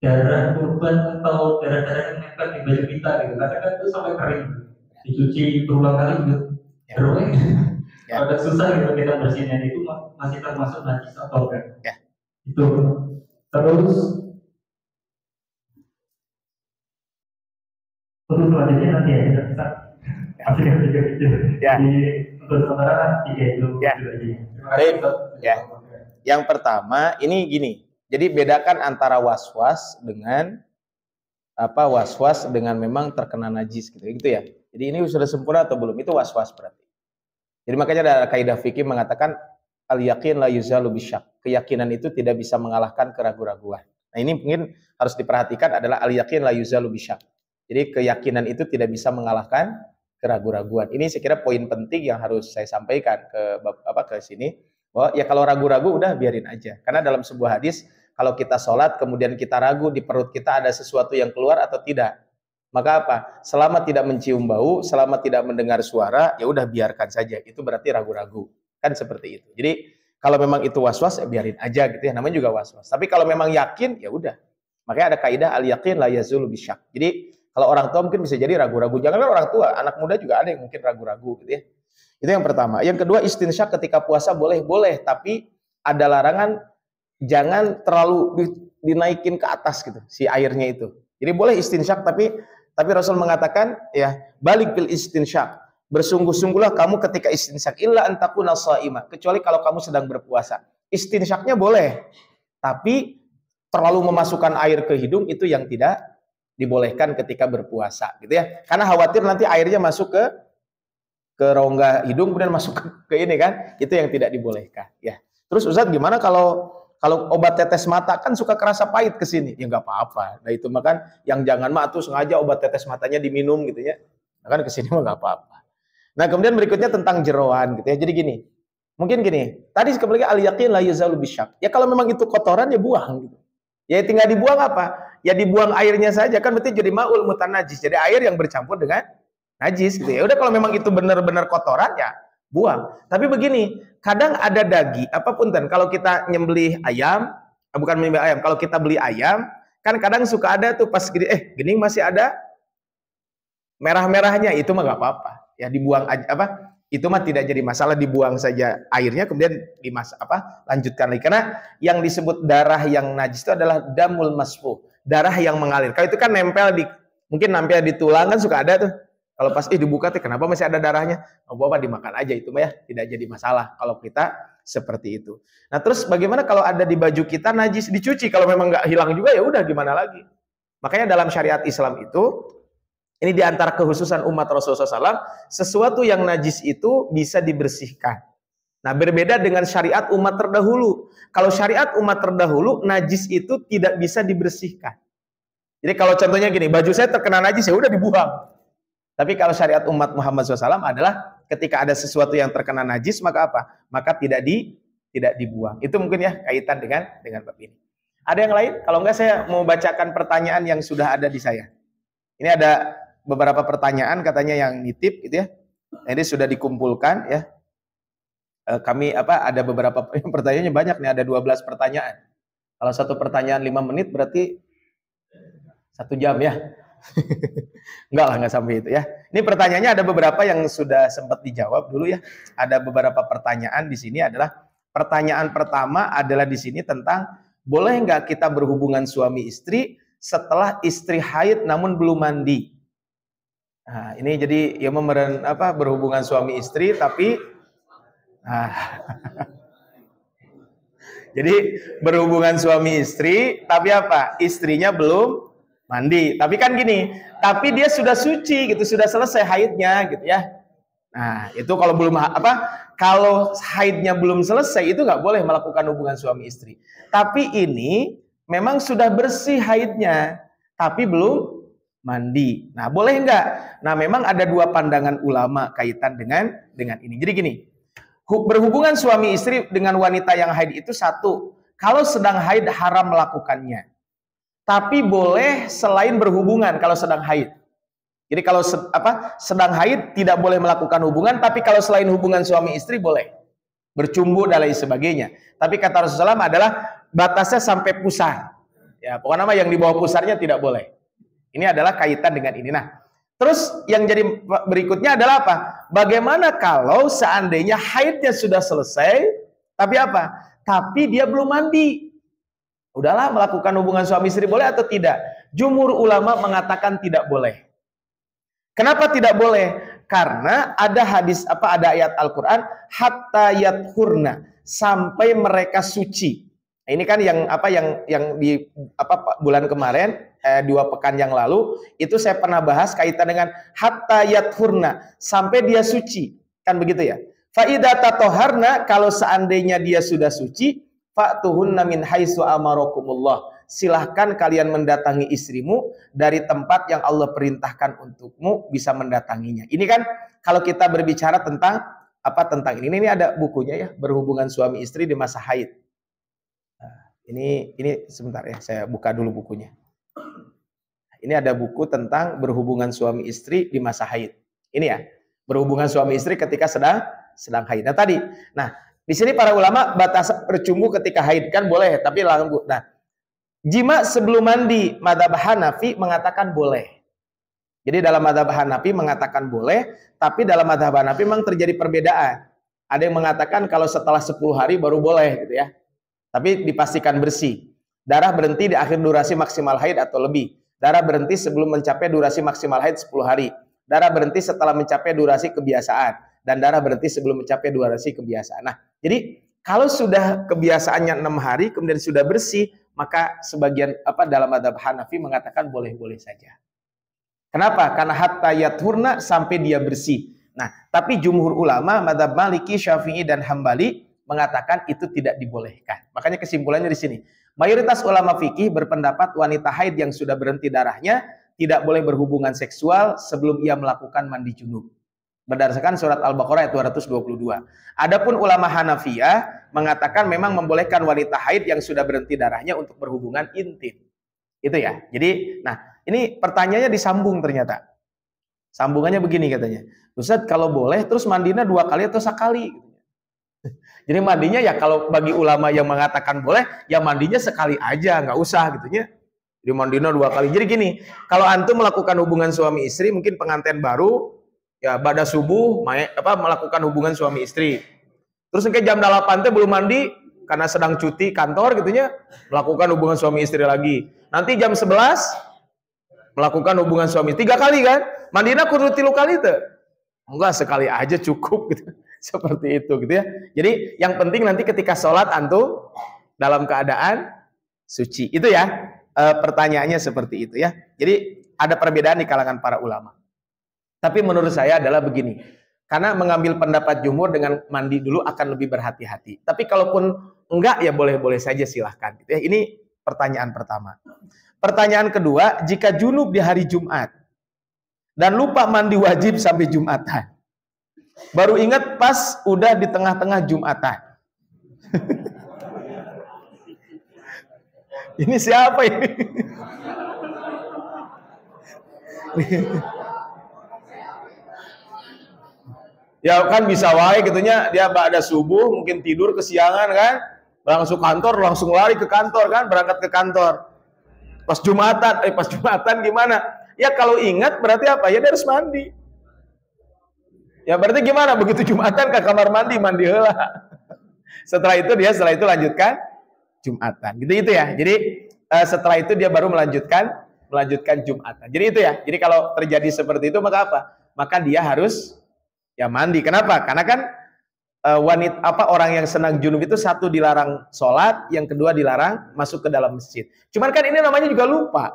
darah kurban atau darah-darah yang nempel di baju kita gitu, kadang kan itu sampai kering, dicuci berulang kali gitu, terus agak susah gitu kita bersihnya. Itu masih termasuk najis atau enggak? Itu terus untuk selanjutnya nanti ya kita bisa jadi untuk sementara tiga itu Yang pertama ini gini, jadi bedakan antara was-was dengan was-was dengan memang terkena najis gitu ya. Jadi ini sudah sempurna atau belum, itu was-was berarti. Jadi makanya ada kaidah fikih mengatakan al-yaqin la yuzalu bisyak. Keyakinan itu tidak bisa mengalahkan keraguan-raguan. Nah, ini mungkin harus diperhatikan adalah al-yaqin la yuzalu bisyak. Jadi keyakinan itu tidak bisa mengalahkan keraguan-raguan. Ini saya kira poin penting yang harus saya sampaikan ke sini, bahwa ya kalau ragu-ragu udah biarin aja. Karena dalam sebuah hadis, kalau kita sholat kemudian kita ragu di perut kita ada sesuatu yang keluar atau tidak, maka apa? Selama tidak mencium bau, selama tidak mendengar suara, ya udah biarkan saja. Itu berarti ragu-ragu. Kan seperti itu. Jadi kalau memang itu was-was, ya biarin aja gitu ya. Namanya juga was-was. Tapi kalau memang yakin, ya udah. Makanya ada kaidah al-yaqin la yazulu bisyak. Jadi kalau orang tua mungkin bisa jadi ragu-ragu. Janganlah orang tua, anak muda juga ada yang mungkin ragu-ragu gitu ya. Itu yang pertama. Yang kedua, istinsyak ketika puasa boleh, tapi ada larangan jangan terlalu dinaikin ke atas gitu si airnya itu. Jadi boleh istinsyak tapi Rasul mengatakan ya balik bil istinsyak. Bersungguh-sungguhlah kamu ketika istinsyak illa an takuna shaimah, kecuali kalau kamu sedang berpuasa. Istinsyaknya boleh, tapi terlalu memasukkan air ke hidung itu yang tidak dibolehkan ketika berpuasa gitu ya. Karena khawatir nanti airnya masuk ke rongga hidung kemudian masuk ke ini kan, itu yang tidak dibolehkan ya. Terus Ustaz gimana kalau obat tetes mata kan suka kerasa pahit ke sini? Ya nggak apa-apa. Nah itu makan yang jangan mah tuh sengaja obat tetes matanya diminum gitu ya. Nah, kan ke sini mah nggak apa-apa. Nah kemudian berikutnya tentang jeroan gitu ya. Jadi gini, Mungkin gini, tadi kembali al-yaqin la yazalu bisyak. Ya kalau memang itu kotoran ya buang gitu. Ya tinggal dibuang apa? Ya dibuang airnya saja, kan berarti jadi maul mutanajis. Jadi air yang bercampur dengan najis gitu. Ya udah kalau memang itu benar-benar kotoran ya buang. Tapi begini, kadang ada daging, apapun kan kalau kita nyembelih ayam, bukan menyembelih ayam, kalau kita beli ayam, kan kadang suka ada tuh pas gini, gini masih ada merah-merahnya, itu mah gak apa-apa. Ya dibuang aja apa? Itu mah tidak jadi masalah, dibuang saja airnya kemudian lanjutkan lagi, karena yang disebut darah yang najis itu adalah damul masfuh, darah yang mengalir. Kalau itu kan mungkin nempel di tulang kan suka ada tuh. Kalau pas dibuka tuh kenapa masih ada darahnya? Apa dimakan aja itu mah ya, tidak jadi masalah kalau kita seperti itu. Nah, terus bagaimana kalau ada di baju kita najis, dicuci, kalau memang nggak hilang juga ya udah gimana lagi. Makanya dalam syariat Islam itu ini diantara kekhususan umat Rasulullah SAW, sesuatu yang najis itu bisa dibersihkan. Nah, berbeda dengan syariat umat terdahulu. Kalau syariat umat terdahulu, najis itu tidak bisa dibersihkan. Jadi kalau contohnya gini, baju saya terkena najis ya udah dibuang. Tapi kalau syariat umat Muhammad SAW adalah ketika ada sesuatu yang terkena najis, maka apa? Maka tidak dibuang. Itu mungkin ya kaitan dengan bab ini. Ada yang lain? Kalau enggak saya mau bacakan pertanyaan yang sudah ada di saya. Ini ada beberapa pertanyaan katanya yang nitip gitu ya. Ini sudah dikumpulkan ya. Kami ada beberapa pertanyaannya banyak nih, ada 12 pertanyaan. Kalau satu pertanyaan 5 menit berarti 1 jam ya. Enggak lah, enggak sampai itu ya. Ini pertanyaannya ada beberapa yang sudah sempat dijawab dulu ya. Ada beberapa pertanyaan di sini adalah pertanyaan pertama adalah di sini tentang boleh enggak kita berhubungan suami istri setelah istri haid namun belum mandi. Nah, ini jadi ya berhubungan suami istri tapi jadi berhubungan suami istri tapi apa? Istrinya belum mandi. Tapi kan gini, tapi dia sudah suci gitu, sudah selesai haidnya gitu ya. Nah, itu kalau belum kalau haidnya belum selesai itu nggak boleh melakukan hubungan suami istri. Tapi ini memang sudah bersih haidnya, tapi belum mandi. Nah, boleh nggak? Nah, memang ada 2 pandangan ulama kaitan dengan ini. Jadi gini, berhubungan suami istri dengan wanita yang haid itu satu, kalau sedang haid haram melakukannya. Tapi boleh selain berhubungan kalau sedang haid. Jadi kalau sedang haid tidak boleh melakukan hubungan, tapi kalau selain hubungan suami istri boleh. Bercumbu dan lain sebagainya. Tapi kata Rasulullah SAW adalah batasnya sampai pusar. Ya, pokoknya yang di bawah pusarnya tidak boleh. Ini adalah kaitan dengan ini. Nah, terus yang jadi berikutnya adalah apa? Bagaimana kalau seandainya haidnya sudah selesai, tapi apa? Tapi dia belum mandi. Udahlah, melakukan hubungan suami istri boleh atau tidak? Jumhur ulama mengatakan tidak boleh. Kenapa tidak boleh? Karena ada hadis ada ayat Al-Qur'an hatta yathurna, sampai mereka suci. Nah, ini kan yang di bulan kemarin 2 pekan yang lalu itu saya pernah bahas kaitan dengan hatta yathurna, sampai dia suci. Kan begitu ya? Fa idza tatoharna, kalau seandainya dia sudah suci, fa'tuhunna min haitsu amarakumullah, silahkan kalian mendatangi istrimu dari tempat yang Allah perintahkan untukmu bisa mendatanginya. Ini kan kalau kita berbicara tentang tentang ini ada bukunya ya, berhubungan suami istri di masa haid. Nah, ini sebentar ya, saya buka dulu bukunya. Ini ada buku tentang berhubungan suami istri di masa haid. Ini ya, berhubungan suami istri ketika sedang haid. Nah, tadi. Di sini para ulama batas bercumbu ketika haid kan boleh, tapi nah, jima sebelum mandi, mazhab Hanafi mengatakan boleh. Jadi dalam mazhab Hanafi mengatakan boleh, tapi dalam mazhab Hanafi memang terjadi perbedaan. Ada yang mengatakan kalau setelah 10 hari baru boleh gitu ya. Tapi dipastikan bersih. Darah berhenti di akhir durasi maksimal haid atau lebih. Darah berhenti sebelum mencapai durasi maksimal haid 10 hari. Darah berhenti setelah mencapai durasi kebiasaan. Dan darah berhenti sebelum mencapai durasi kebiasaan. Nah, jadi kalau sudah kebiasaannya 6 hari kemudian sudah bersih, maka sebagian dalam mazhab Hanafi mengatakan boleh-boleh saja. Kenapa? Karena hatta yathurna, sampai dia bersih. Nah, tapi jumhur ulama mazhab Maliki, Syafi'i dan Hambali mengatakan itu tidak dibolehkan. Makanya kesimpulannya di sini. Mayoritas ulama fikih berpendapat wanita haid yang sudah berhenti darahnya tidak boleh berhubungan seksual sebelum ia melakukan mandi junub. Berdasarkan surat Al-Baqarah ayat 222. Adapun ulama Hanafiyah mengatakan memang membolehkan wanita haid yang sudah berhenti darahnya untuk berhubungan intim. Itu ya. Jadi, nah, ini pertanyaannya disambung ternyata. Sambungannya begini katanya. Ustaz, kalau boleh terus mandinya 2 kali atau sekali? Jadi mandinya ya kalau bagi ulama yang mengatakan boleh, ya mandinya sekali aja, nggak usah gitu ya. Jadi mandinya 2 kali. Jadi gini, kalau antum melakukan hubungan suami istri, mungkin pengantin baru, ya pada subuh melakukan hubungan suami istri. Terus kayak jam 8 teh belum mandi karena sedang cuti kantor gitu ya, melakukan hubungan suami istri lagi. Nanti jam 11 melakukan hubungan suami 3 kali kan? Mandina kudu 3 kali tuh. Enggak, sekali aja cukup gitu. Seperti itu gitu ya. Jadi yang penting nanti ketika sholat antum dalam keadaan suci. Itu ya. Pertanyaannya seperti itu ya. Jadi ada perbedaan di kalangan para ulama. Tapi menurut saya adalah begini. Karena mengambil pendapat jumhur dengan mandi dulu akan lebih berhati-hati. Tapi kalaupun enggak ya boleh-boleh saja silahkan. Gitu ya. Ini pertanyaan pertama. Pertanyaan kedua, jika junub di hari Jumat dan lupa mandi wajib sampai Jumatan. Baru ingat pas udah di tengah-tengah Jumatan. Ini siapa ini? Ya kan bisa wae gitunya, dia ada subuh mungkin tidur kesiangan kan, langsung kantor, langsung lari ke kantor kan, berangkat ke kantor. Pas Jumatan gimana? Ya kalau ingat berarti apa? Ya dia harus mandi. Ya berarti gimana? Begitu Jumatan ke kamar mandi heula. Setelah itu lanjutkan Jumatan. Gitu ya. Jadi setelah itu dia baru melanjutkan Jumatan. Jadi itu ya. Jadi kalau terjadi seperti itu maka apa? Maka dia harus ya mandi. Kenapa? Karena kan orang yang senang junub itu satu dilarang sholat, yang kedua dilarang masuk ke dalam masjid. Cuman kan ini namanya juga lupa.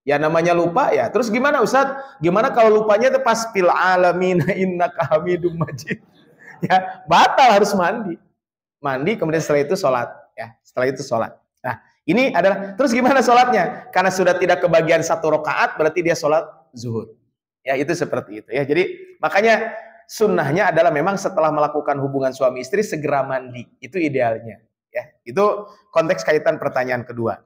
Ya namanya lupa ya. Terus gimana Ustaz? Gimana kalau lupanya itu pas fil alamin innaka hamidum majid. Ya, batal harus mandi. Mandi kemudian setelah itu sholat ya. Setelah itu sholat. Nah, ini adalah terus gimana sholatnya? Karena sudah tidak kebagian 1 rakaat berarti dia sholat zuhur. Ya, itu seperti itu ya. Jadi makanya sunnahnya adalah memang setelah melakukan hubungan suami istri segera mandi. Itu idealnya ya. Itu konteks kaitan pertanyaan kedua.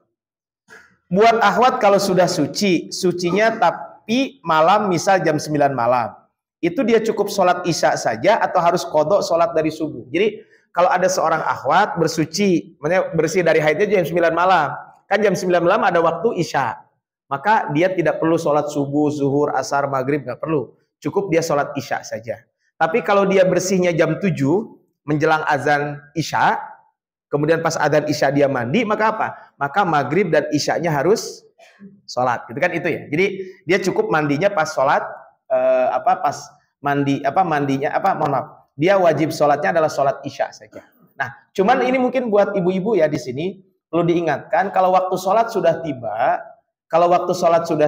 Buat akhwat kalau sudah sucinya tapi malam misal jam 9 malam. Itu dia cukup sholat isya saja atau harus qadha sholat dari subuh. Jadi kalau ada seorang akhwat bersuci, maksudnya bersih dari haidnya jam 9 malam. Kan jam 9 malam ada waktu isya. Maka dia tidak perlu sholat subuh, zuhur, asar, maghrib, nggak perlu. Cukup dia sholat isya saja. Tapi kalau dia bersihnya jam 7 menjelang azan isya, kemudian pas azan isya dia mandi, maka apa? Maka maghrib dan isyanya harus sholat. Gitu kan itu ya. Jadi dia cukup mandinya pas sholat dia wajib sholatnya adalah sholat isya saja. Nah, cuman ini mungkin buat ibu-ibu ya di sini perlu diingatkan kalau waktu sholat sudah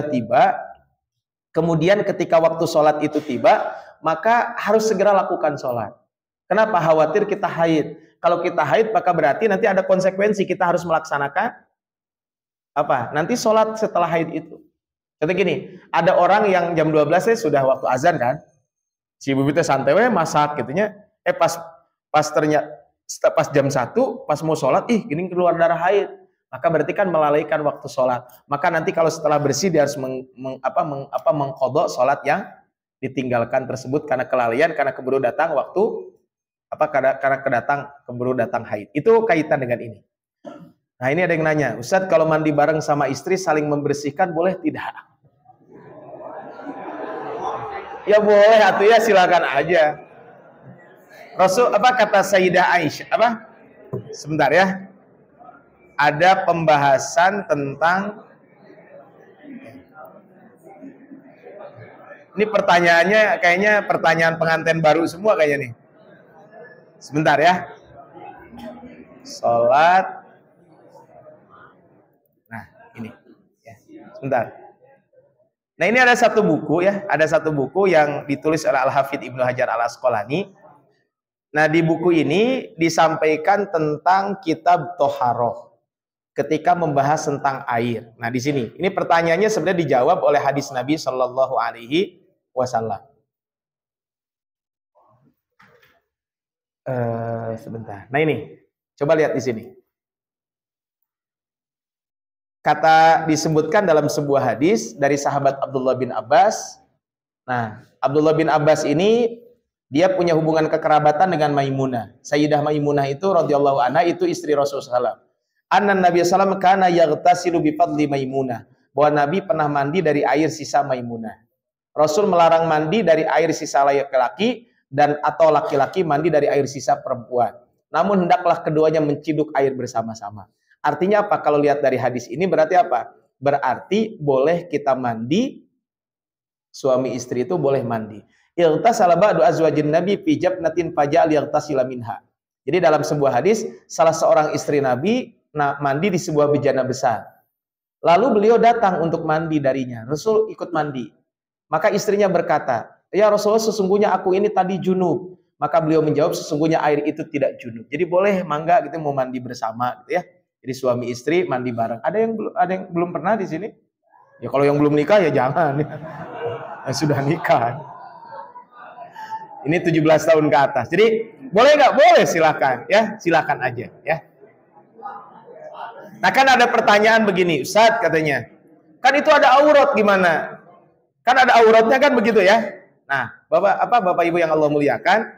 tiba, kemudian ketika waktu sholat itu tiba, maka harus segera lakukan sholat. Kenapa? Khawatir kita haid. Kalau kita haid maka berarti nanti ada konsekuensi kita harus melaksanakan apa? Nanti sholat setelah haid itu. Contoh gini, ada orang yang jam 12 sudah waktu azan kan? Si ibu itu santai masak gitunya. Pas jam 1 pas mau sholat, gini keluar darah haid. Maka berarti kan melalaikan waktu sholat. Maka nanti kalau setelah bersih dia harus mengqadha sholat yang ditinggalkan tersebut karena kelalaian, karena keburu datang waktu keburu datang haid. Itu kaitan dengan ini. Nah ini ada yang nanya, Ustadz kalau mandi bareng sama istri saling membersihkan boleh tidak? Ya boleh, atuh ya silakan aja. Rasul kata Sayyidah Aisyah sebentar ya. Ada pembahasan tentang ini pertanyaannya kayaknya pertanyaan pengantin baru semua kayaknya nih. Sebentar ya. Salat. Nah, ini ya. Sebentar. Nah, ini ada satu buku yang ditulis oleh Al-Hafidz Ibnu Hajar Al-Asqalani. Nah, di buku ini disampaikan tentang kitab Thaharah ketika membahas tentang air. Nah, di sini ini pertanyaannya sebenarnya dijawab oleh hadis Nabi Shallallahu alaihi wasallam. Sebentar. Nah ini, coba lihat di sini. Kata disebutkan dalam sebuah hadis dari sahabat Abdullah bin Abbas. Nah, Abdullah bin Abbas ini dia punya hubungan kekerabatan dengan Maimunah. Sayyidah Maimunah itu radhiyallahu anha itu istri Rasulullah SAW. Anna Nabi SAW kana yaghtasilu bi fadli Maimunah. Bahwa Nabi pernah mandi dari air sisa Maimunah. Rasul melarang mandi dari air sisa laki-laki dan atau laki-laki mandi dari air sisa perempuan. Namun hendaklah keduanya menciduk air bersama-sama. Artinya apa? Kalau lihat dari hadis ini berarti apa? Berarti boleh kita mandi, suami istri itu boleh mandi. Ightasala ba'du azwajin Nabi fi jabnatin faja'al yaghtasila minha. Jadi dalam sebuah hadis, salah seorang istri Nabi mandi di sebuah bejana besar. Lalu beliau datang untuk mandi darinya. Rasul ikut mandi. Maka istrinya berkata, "Ya Rasulullah, sesungguhnya aku ini tadi junub." Maka beliau menjawab, "Sesungguhnya air itu tidak junub." Jadi boleh mangga gitu mau mandi bersama gitu ya. Jadi suami istri mandi bareng. Ada yang belum pernah di sini? Ya kalau yang belum nikah ya jangan. Yang sudah nikah. Ini 17 tahun ke atas. Jadi boleh nggak? Boleh, silakan ya, silakan aja ya. Nah kan ada pertanyaan begini, Ustaz katanya, kan itu ada aurat gimana? Kan ada auratnya kan begitu ya? Nah, Bapak Ibu yang Allah muliakan,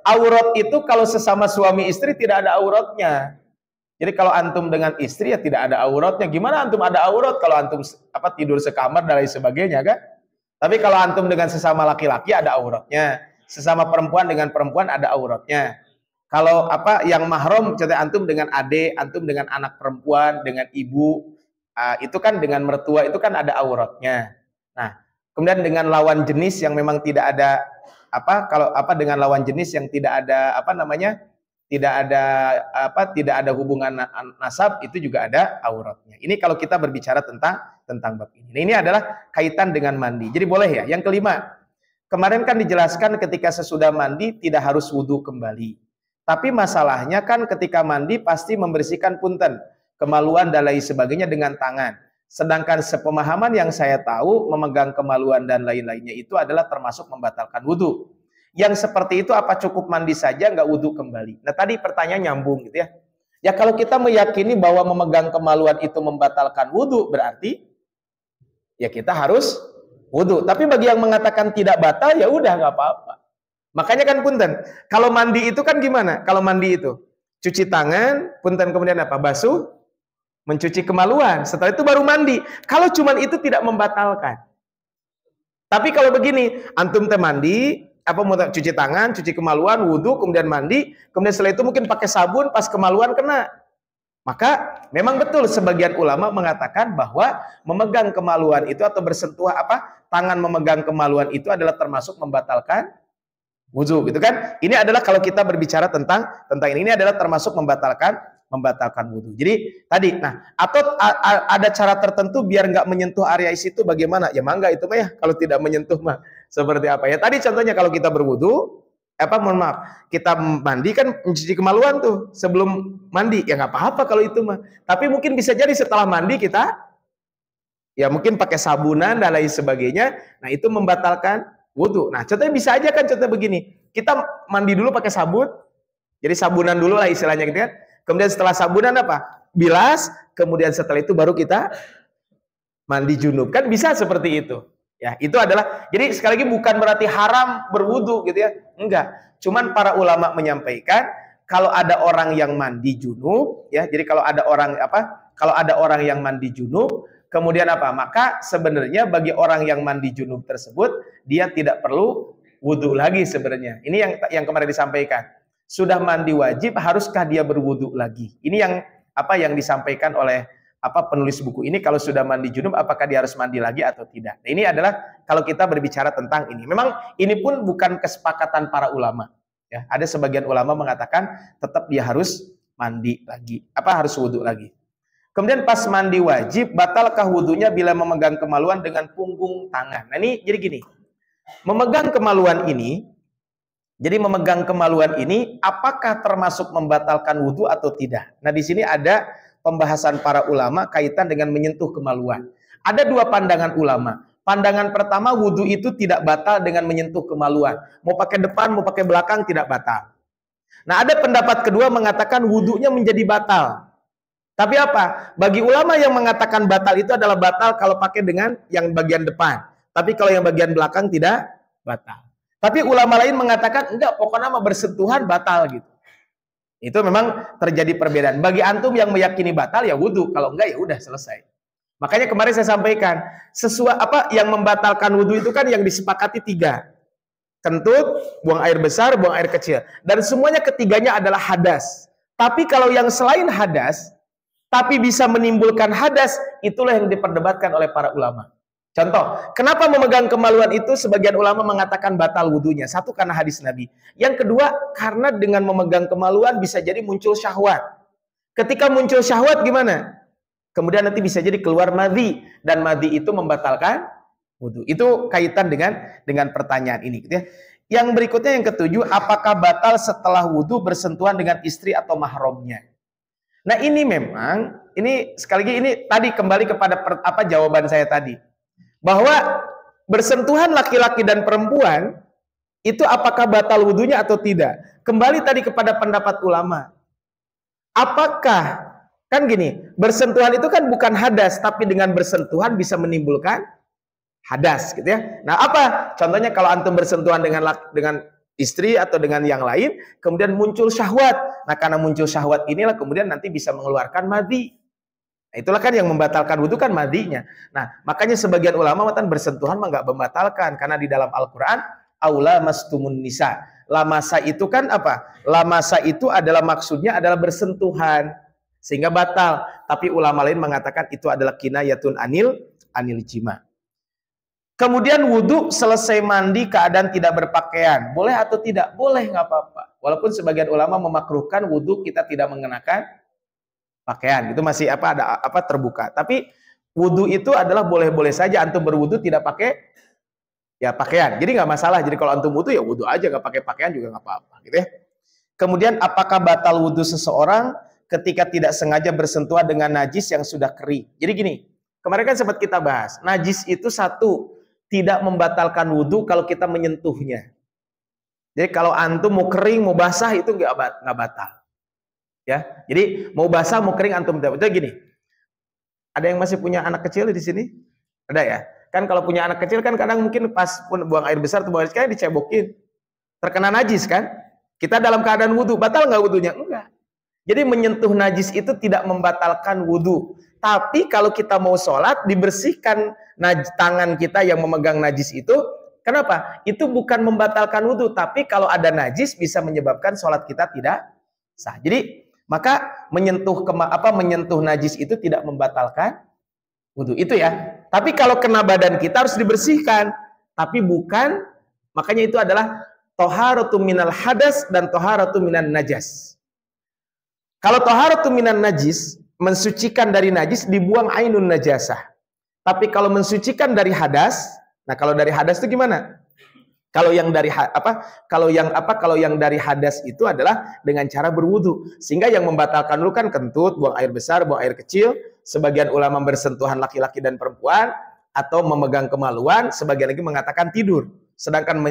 aurat itu kalau sesama suami istri tidak ada auratnya. Jadi kalau antum dengan istri ya tidak ada auratnya. Gimana antum ada aurat kalau antum tidur sekamar dan lain sebagainya kan? Tapi kalau antum dengan sesama laki-laki ada auratnya. Sesama perempuan dengan perempuan ada auratnya. Kalau yang mahram contoh antum dengan adik, antum dengan anak perempuan, dengan ibu, itu kan dengan mertua itu kan ada auratnya. Nah, kemudian dengan lawan jenis yang memang tidak ada dengan lawan jenis yang tidak ada tidak ada hubungan nasab itu juga ada auratnya. Ini kalau kita berbicara tentang bab ini. Nah, ini adalah kaitan dengan mandi. Jadi boleh ya. Yang kelima, kemarin kan dijelaskan ketika sesudah mandi tidak harus wudhu kembali. Tapi masalahnya kan ketika mandi pasti membersihkan punten, kemaluan dan lain sebagainya dengan tangan. Sedangkan sepemahaman yang saya tahu memegang kemaluan dan lain-lainnya itu adalah termasuk membatalkan wudhu. Yang seperti itu apa cukup mandi saja nggak wudhu kembali? Nah tadi pertanyaan nyambung gitu ya. Ya kalau kita meyakini bahwa memegang kemaluan itu membatalkan wudhu berarti ya kita harus wudhu. Tapi bagi yang mengatakan tidak batal ya udah nggak apa-apa. Makanya kan punten, kalau mandi itu kan gimana? Kalau mandi itu cuci tangan, punten kemudian apa? Basuh, mencuci kemaluan. Setelah itu baru mandi. Kalau cuman itu tidak membatalkan. Tapi kalau begini, antum teh mandi, mau cuci tangan, cuci kemaluan, wudhu, kemudian mandi, kemudian setelah itu mungkin pakai sabun, pas kemaluan kena. Maka memang betul sebagian ulama mengatakan bahwa memegang kemaluan itu atau bersentuh tangan memegang kemaluan itu adalah termasuk membatalkan wudhu, gitu kan? Ini adalah kalau kita berbicara tentang ini adalah termasuk membatalkan wudhu. Jadi tadi, atau ada cara tertentu biar nggak menyentuh area situ bagaimana? Ya mangga itu mah ya. Kalau tidak menyentuh mah seperti apa ya? Tadi contohnya kalau kita berwudhu, mohon maaf, kita mandi kan mencuci kemaluan tuh sebelum mandi, ya nggak apa-apa kalau itu mah. Tapi mungkin bisa jadi setelah mandi kita, ya mungkin pakai sabunan dan lain sebagainya. Nah itu membatalkan wudhu. Nah, contohnya bisa aja kan contoh begini. Kita mandi dulu pakai sabun. Jadi sabunan dulu lah istilahnya gitu kan. Kemudian setelah sabunan bilas, kemudian setelah itu baru kita mandi junub. Kan bisa seperti itu. Ya, itu adalah jadi sekali lagi bukan berarti haram berwudhu gitu ya. Enggak. Cuman para ulama menyampaikan kalau ada orang yang mandi junub ya. Jadi kalau ada orang yang mandi junub kemudian maka sebenarnya bagi orang yang mandi junub tersebut dia tidak perlu wudhu lagi sebenarnya. Ini yang kemarin disampaikan. Sudah mandi wajib, haruskah dia berwudhu lagi? Ini yang disampaikan oleh penulis buku ini. Kalau sudah mandi junub, apakah dia harus mandi lagi atau tidak? Nah, ini adalah kalau kita berbicara tentang ini. Memang ini pun bukan kesepakatan para ulama. Ya, ada sebagian ulama mengatakan tetap dia harus mandi lagi, harus wudhu lagi. Kemudian pas mandi wajib, batalkah wudhunya bila memegang kemaluan dengan punggung tangan? Nah ini jadi gini, memegang kemaluan ini, apakah termasuk membatalkan wudhu atau tidak? Nah di sini ada pembahasan para ulama kaitan dengan menyentuh kemaluan. Ada dua pandangan ulama. Pandangan pertama, wudhu itu tidak batal dengan menyentuh kemaluan. Mau pakai depan, mau pakai belakang tidak batal. Nah, ada pendapat kedua mengatakan wudhunya menjadi batal. Tapi apa? Bagi ulama yang mengatakan batal itu adalah batal kalau pakai dengan yang bagian depan. Tapi kalau yang bagian belakang tidak batal. Tapi ulama lain mengatakan enggak, pokoknya mah bersentuhan batal gitu. Itu memang terjadi perbedaan. Bagi antum yang meyakini batal ya wudhu, kalau enggak ya udah selesai. Makanya kemarin saya sampaikan, yang membatalkan wudhu itu kan yang disepakati 3. Kentut, buang air besar, buang air kecil. Dan semuanya ketiganya adalah hadas. Tapi kalau yang selain hadas, tapi bisa menimbulkan hadas, itulah yang diperdebatkan oleh para ulama. Contoh, kenapa memegang kemaluan itu sebagian ulama mengatakan batal wudhunya? Satu, karena hadis Nabi. Yang kedua, karena dengan memegang kemaluan bisa jadi muncul syahwat. Ketika muncul syahwat gimana? Kemudian nanti bisa jadi keluar madhi, dan madhi itu membatalkan wudhu. Itu kaitan dengan pertanyaan ini, gitu ya. Yang berikutnya yang ketujuh, apakah batal setelah wudhu bersentuhan dengan istri atau mahramnya? Nah, ini memang, ini sekali lagi ini tadi kembali kepada jawaban saya tadi, bahwa bersentuhan laki-laki dan perempuan itu apakah batal wudhunya atau tidak? Kembali tadi kepada pendapat ulama. Apakah kan gini, bersentuhan itu kan bukan hadas, tapi dengan bersentuhan bisa menimbulkan hadas, gitu ya. Nah, apa? Contohnya kalau antum bersentuhan dengan istri atau dengan yang lain, kemudian muncul syahwat. Nah, karena muncul syahwat inilah kemudian nanti bisa mengeluarkan madhi. Nah, itulah kan yang membatalkan wudhu kan madhinya. Nah, makanya sebagian ulama matan bersentuhan mah nggak membatalkan, karena di dalam Al-Quran, aula mastumun nisa. Lamasa itu kan apa? Lamasa itu adalah maksudnya adalah bersentuhan. Sehingga batal, tapi ulama lain mengatakan itu adalah kinayatun anil jima. Kemudian wudhu selesai mandi keadaan tidak berpakaian, boleh atau tidak? Boleh, nggak apa-apa. Walaupun sebagian ulama memakruhkan wudhu kita tidak mengenakan pakaian, itu masih terbuka. Tapi wudhu itu adalah boleh-boleh saja antum berwudhu tidak pakai ya pakaian. Jadi nggak masalah. Jadi kalau antum wudhu ya wudhu aja, nggak pakai pakaian juga nggak apa-apa, gitu ya. Kemudian apakah batal wudhu seseorang ketika tidak sengaja bersentuhan dengan najis yang sudah kering? Jadi gini, kemarin kan sempat kita bahas, najis itu satu, tidak membatalkan wudhu kalau kita menyentuhnya. Jadi kalau antum mau kering, mau basah itu nggak batal. Ya, jadi mau basah, mau kering antum tidak. Jadi gini, ada yang masih punya anak kecil di sini? Ada ya? Kan kalau punya anak kecil kan kadang mungkin pas buang air besar atau buang air kecil dicebokin, terkena najis kan? Kita dalam keadaan wudhu, batal nggak wudhunya? Enggak. Jadi menyentuh najis itu tidak membatalkan wudhu. Tapi kalau kita mau sholat, dibersihkan tangan kita yang memegang najis itu. Kenapa? Itu bukan membatalkan wudhu. Tapi kalau ada najis bisa menyebabkan sholat kita tidak sah. Jadi maka menyentuh najis itu tidak membatalkan wudhu. Itu ya. Tapi kalau kena badan kita harus dibersihkan. Tapi bukan, makanya itu adalah toharatu minal hadas dan toharatu minan najas. Kalau toharatu minan najis, mensucikan dari najis, dibuang ainun najasah. Tapi kalau mensucikan dari hadas, nah kalau dari hadas itu gimana? Kalau yang dari hadas itu adalah dengan cara berwudu. Sehingga yang membatalkan dulu kan kentut, buang air besar, buang air kecil. Sebagian ulama bersentuhan laki-laki dan perempuan atau memegang kemaluan, sebagian lagi mengatakan tidur. Sedangkan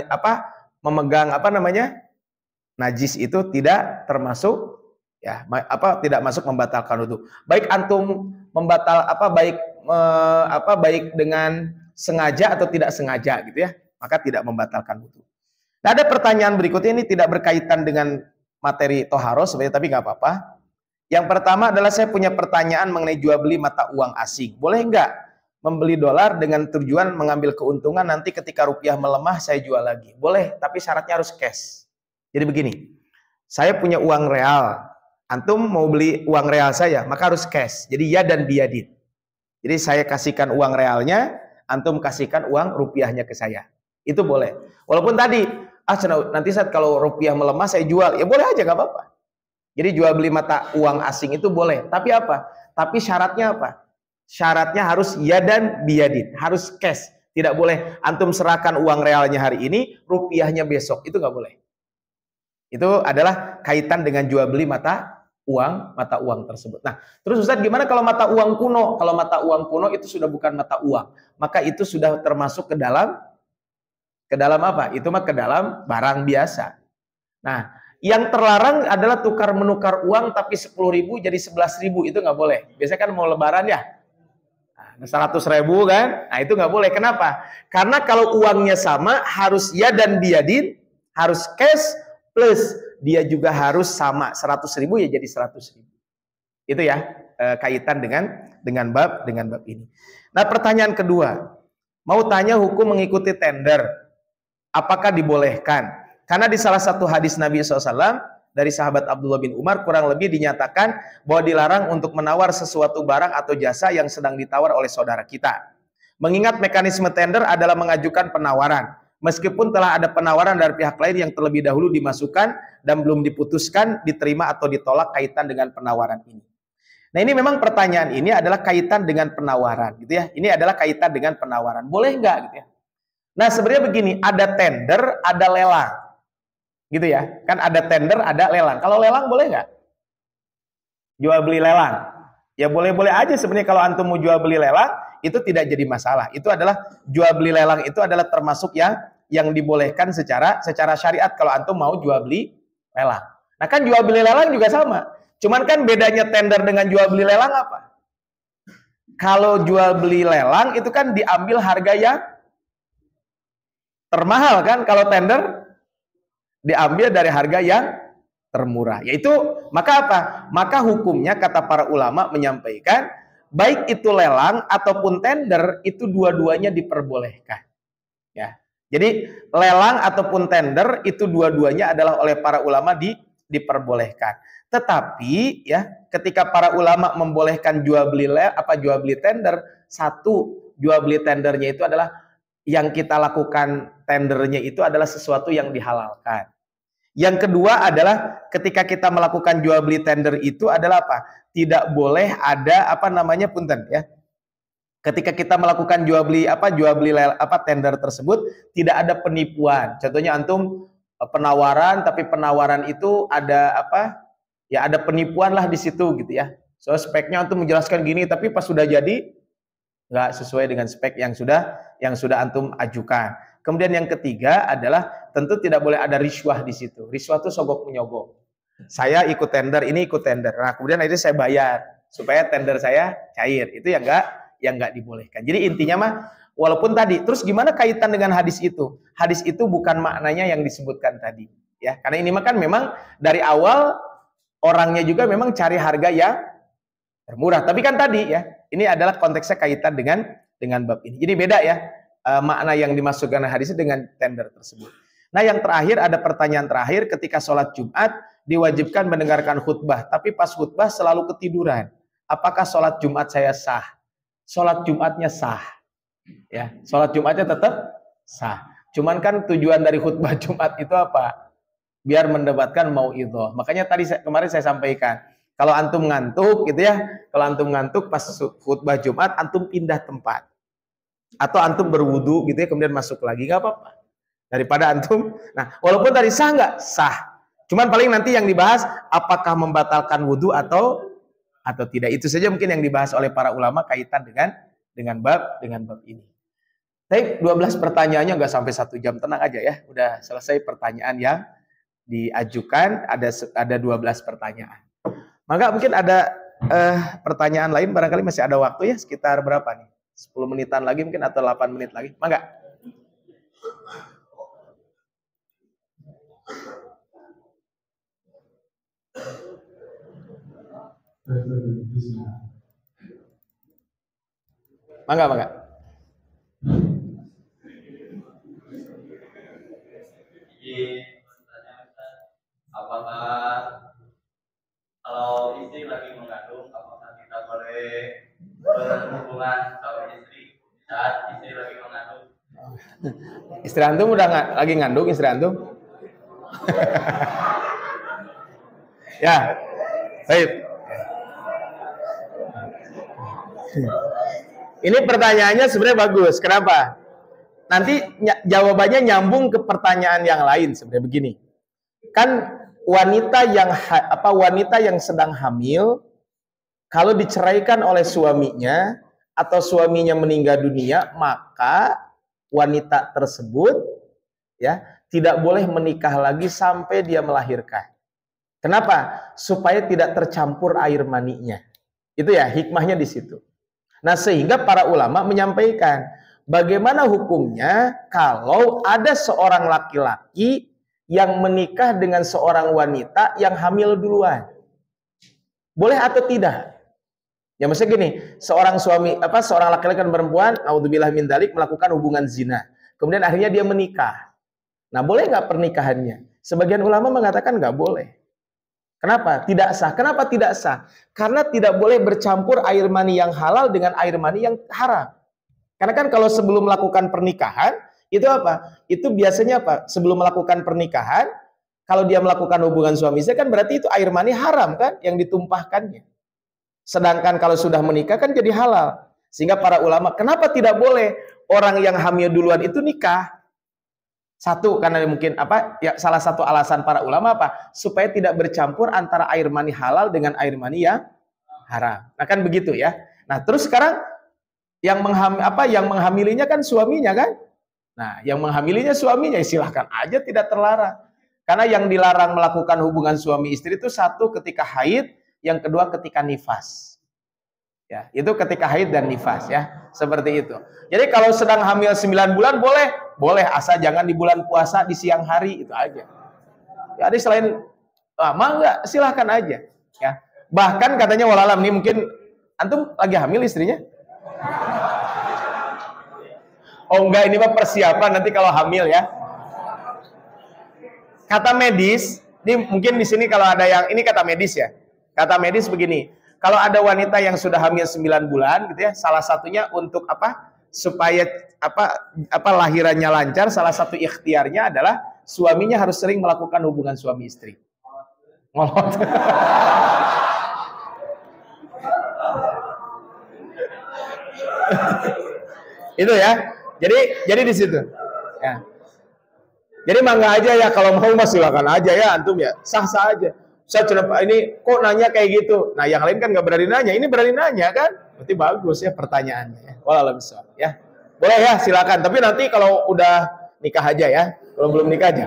memegang najis itu tidak termasuk ya, tidak masuk membatalkan wudhu. Baik antum baik dengan sengaja atau tidak sengaja gitu ya, maka tidak membatalkan wudhu. Nah, ada pertanyaan berikutnya, ini tidak berkaitan dengan materi toharoh sebenarnya, tapi nggak apa-apa. Yang pertama adalah saya punya pertanyaan mengenai jual beli mata uang asing. Boleh nggak membeli dolar dengan tujuan mengambil keuntungan, nanti ketika rupiah melemah saya jual lagi? Boleh, tapi syaratnya harus cash. Jadi begini, saya punya uang real. Antum mau beli uang real saya, maka harus cash. Jadi ya dan biadin. Jadi saya kasihkan uang realnya, antum kasihkan uang rupiahnya ke saya. Itu boleh. Walaupun tadi, nanti saat kalau rupiah melemah saya jual, ya boleh aja, nggak apa-apa. Jadi jual beli mata uang asing itu boleh. Tapi apa? Tapi syaratnya apa? Syaratnya harus ya dan biadin, harus cash. Tidak boleh antum serahkan uang realnya hari ini, rupiahnya besok. Itu nggak boleh. Itu adalah kaitan dengan jual beli mata uang tersebut. Nah, terus Ustaz, gimana kalau mata uang kuno? Kalau mata uang kuno itu sudah bukan mata uang, maka itu sudah termasuk ke dalam apa? Itu mah ke dalam barang biasa. Nah, Yang terlarang adalah tukar menukar uang tapi 10.000 jadi 11.000, itu nggak boleh. Biasanya kan mau lebaran ya, 100.000 kan, nah itu nggak boleh. Kenapa? Karena kalau uangnya sama harus ya dan biadin, harus cash plus dia juga harus sama, 100.000 ya jadi 100.000. Itu ya kaitan dengan bab ini. Nah pertanyaan kedua, mau tanya hukum mengikuti tender, apakah dibolehkan? Karena di salah satu hadis Nabi SAW dari sahabat Abdullah bin Umar kurang lebih dinyatakan bahwa dilarang untuk menawar sesuatu barang atau jasa yang sedang ditawar oleh saudara kita. Mengingat mekanisme tender adalah mengajukan penawaran. Meskipun telah ada penawaran dari pihak lain yang terlebih dahulu dimasukkan dan belum diputuskan, diterima atau ditolak kaitan dengan penawaran ini. Nah ini memang pertanyaan ini adalah kaitan dengan penawaran gitu ya. Ini adalah kaitan dengan penawaran. Boleh nggak gitu ya? Nah sebenarnya begini, ada tender, ada lelang. Gitu ya, kan ada tender, ada lelang. Kalau lelang boleh nggak? Jual beli lelang. Ya boleh-boleh aja sebenarnya kalau antum mau jual beli lelang, itu tidak jadi masalah. Itu adalah jual beli lelang itu adalah termasuk yang dibolehkan secara syariat kalau antum mau jual beli lelang. Nah kan jual beli lelang juga sama. Cuman kan bedanya tender dengan jual beli lelang apa? Kalau jual beli lelang itu kan diambil harga yang termahal kan, kalau tender diambil dari harga yang termurah. Yaitu maka apa? Maka hukumnya kata para ulama menyampaikan baik itu lelang ataupun tender itu dua-duanya diperbolehkan. Ya. Jadi lelang ataupun tender itu dua-duanya adalah oleh para ulama diperbolehkan. Tetapi ya ketika para ulama membolehkan jual beli tender, satu jual beli tendernya itu adalah yang kita lakukan tendernya itu adalah sesuatu yang dihalalkan. Yang kedua adalah ketika kita melakukan jual beli tender itu adalah apa? Tidak boleh ada punten ya. Ketika kita melakukan jual beli tender tersebut tidak ada penipuan. Contohnya antum penawaran tapi penawaran itu ada ada penipuan lah di situ gitu ya. So speknya antum menjelaskan gini tapi pas sudah jadi nggak sesuai dengan spek yang sudah antum ajukan. Kemudian yang ketiga adalah tentu tidak boleh ada riswah di situ. Riswah itu sogok menyogok. Saya ikut tender, ini ikut tender. Nah, kemudian itu saya bayar supaya tender saya cair. Itu yang enggak dibolehkan. Jadi intinya mah walaupun tadi, terus gimana kaitan dengan hadis itu? Hadis itu bukan maknanya yang disebutkan tadi, ya. Karena ini mah kan memang dari awal orangnya juga memang cari harga yang termurah. Tapi kan tadi ya, ini adalah konteksnya kaitan dengan bab ini. Jadi beda ya. Makna yang dimasukkan hadis dengan tender tersebut. Nah yang terakhir ada pertanyaan terakhir, ketika sholat Jumat diwajibkan mendengarkan khutbah, tapi pas khutbah selalu ketiduran. Apakah sholat Jumat saya sah? Sholat Jumatnya sah, ya. Sholat Jumatnya tetap sah. Cuman kan tujuan dari khutbah Jumat itu apa? Biar mendapatkan mauidhah. Makanya kemarin saya sampaikan, kalau antum ngantuk gitu ya, kalau antum ngantuk pas khutbah Jumat, antum pindah tempat. Atau antum berwudu gitu ya kemudian masuk lagi, nggak apa-apa daripada antum. Nah walaupun tadi sah nggak sah, cuman paling nanti yang dibahas apakah membatalkan wudu atau tidak. Itu saja mungkin yang dibahas oleh para ulama kaitan dengan bab ini. Tapi 12 pertanyaannya nggak sampai 1 jam, tenang aja ya, udah selesai pertanyaan yang diajukan, ada 12 pertanyaan. Maka mungkin ada pertanyaan lain, barangkali masih ada waktu ya, sekitar berapa nih? 10 menitan lagi mungkin atau 8 menit lagi. Mangga. Mangga. Apakah kalau istri lagi mengandung, apakah kita boleh berhubungan sama istri saat istri lagi mengandung? Istri antum udah lagi ngandung istri antum? Ya, baik. Ini pertanyaannya sebenarnya bagus. Kenapa? Nanti jawabannya nyambung ke pertanyaan yang lain sebenarnya begini. Kan wanita yang sedang hamil kalau diceraikan oleh suaminya atau suaminya meninggal dunia, maka wanita tersebut ya tidak boleh menikah lagi sampai dia melahirkan. Kenapa? Supaya tidak tercampur air maninya. Itu ya hikmahnya di situ. Nah, sehingga para ulama menyampaikan bagaimana hukumnya kalau ada seorang laki-laki yang menikah dengan seorang wanita yang hamil duluan. Boleh atau tidak? Ya maksudnya gini, seorang laki-laki dan perempuan, naudzubillah min dzalik, melakukan hubungan zina. Kemudian akhirnya dia menikah. Nah, boleh nggak pernikahannya? Sebagian ulama mengatakan nggak boleh. Kenapa? Tidak sah. Kenapa tidak sah? Karena tidak boleh bercampur air mani yang halal dengan air mani yang haram. Karena kan kalau sebelum melakukan pernikahan, itu apa? Itu biasanya apa? Sebelum melakukan pernikahan, kalau dia melakukan hubungan suami istri kan berarti itu air mani haram kan yang ditumpahkannya. Sedangkan kalau sudah menikah kan jadi halal. Sehingga para ulama, kenapa tidak boleh orang yang hamil duluan itu nikah? Satu, karena mungkin apa? Ya, salah satu alasan para ulama apa? Supaya tidak bercampur antara air mani halal dengan air mani yang haram. Nah, kan begitu ya. Nah, terus sekarang yang menghamilinya kan suaminya kan? Nah, yang menghamilinya suaminya, silahkan aja, tidak terlarang. Karena yang dilarang melakukan hubungan suami istri itu satu ketika haid, yang kedua ketika nifas. Ya, itu ketika haid dan nifas ya, seperti itu. Jadi kalau sedang hamil 9 bulan boleh asal jangan di bulan puasa di siang hari, itu aja. Ya, ada selain lama enggak, silahkan aja ya. Bahkan katanya walalam nih, mungkin antum lagi hamil istrinya? Oh enggak, ini mah persiapan nanti kalau hamil ya. Kata medis, ini mungkin di sini kalau ada yang ini kata medis ya. Kata medis begini, kalau ada wanita yang sudah hamil 9 bulan gitu ya, salah satunya untuk apa? Supaya lahirannya lancar, salah satu ikhtiarnya adalah suaminya harus sering melakukan hubungan suami istri. Ngolot. Itu ya. Jadi di situ. Ya. Jadi mangga aja ya, kalau mau mas silakan aja ya antum ya, sah-sah aja. Saya coba ini kok nanya kayak gitu. Nah, yang lain kan nggak berani nanya, ini berani nanya kan? Berarti bagus ya pertanyaannya ya. Wallahu a'lam ya. Boleh ya, silakan. Tapi nanti kalau udah nikah aja ya. Kalau belum nikah aja.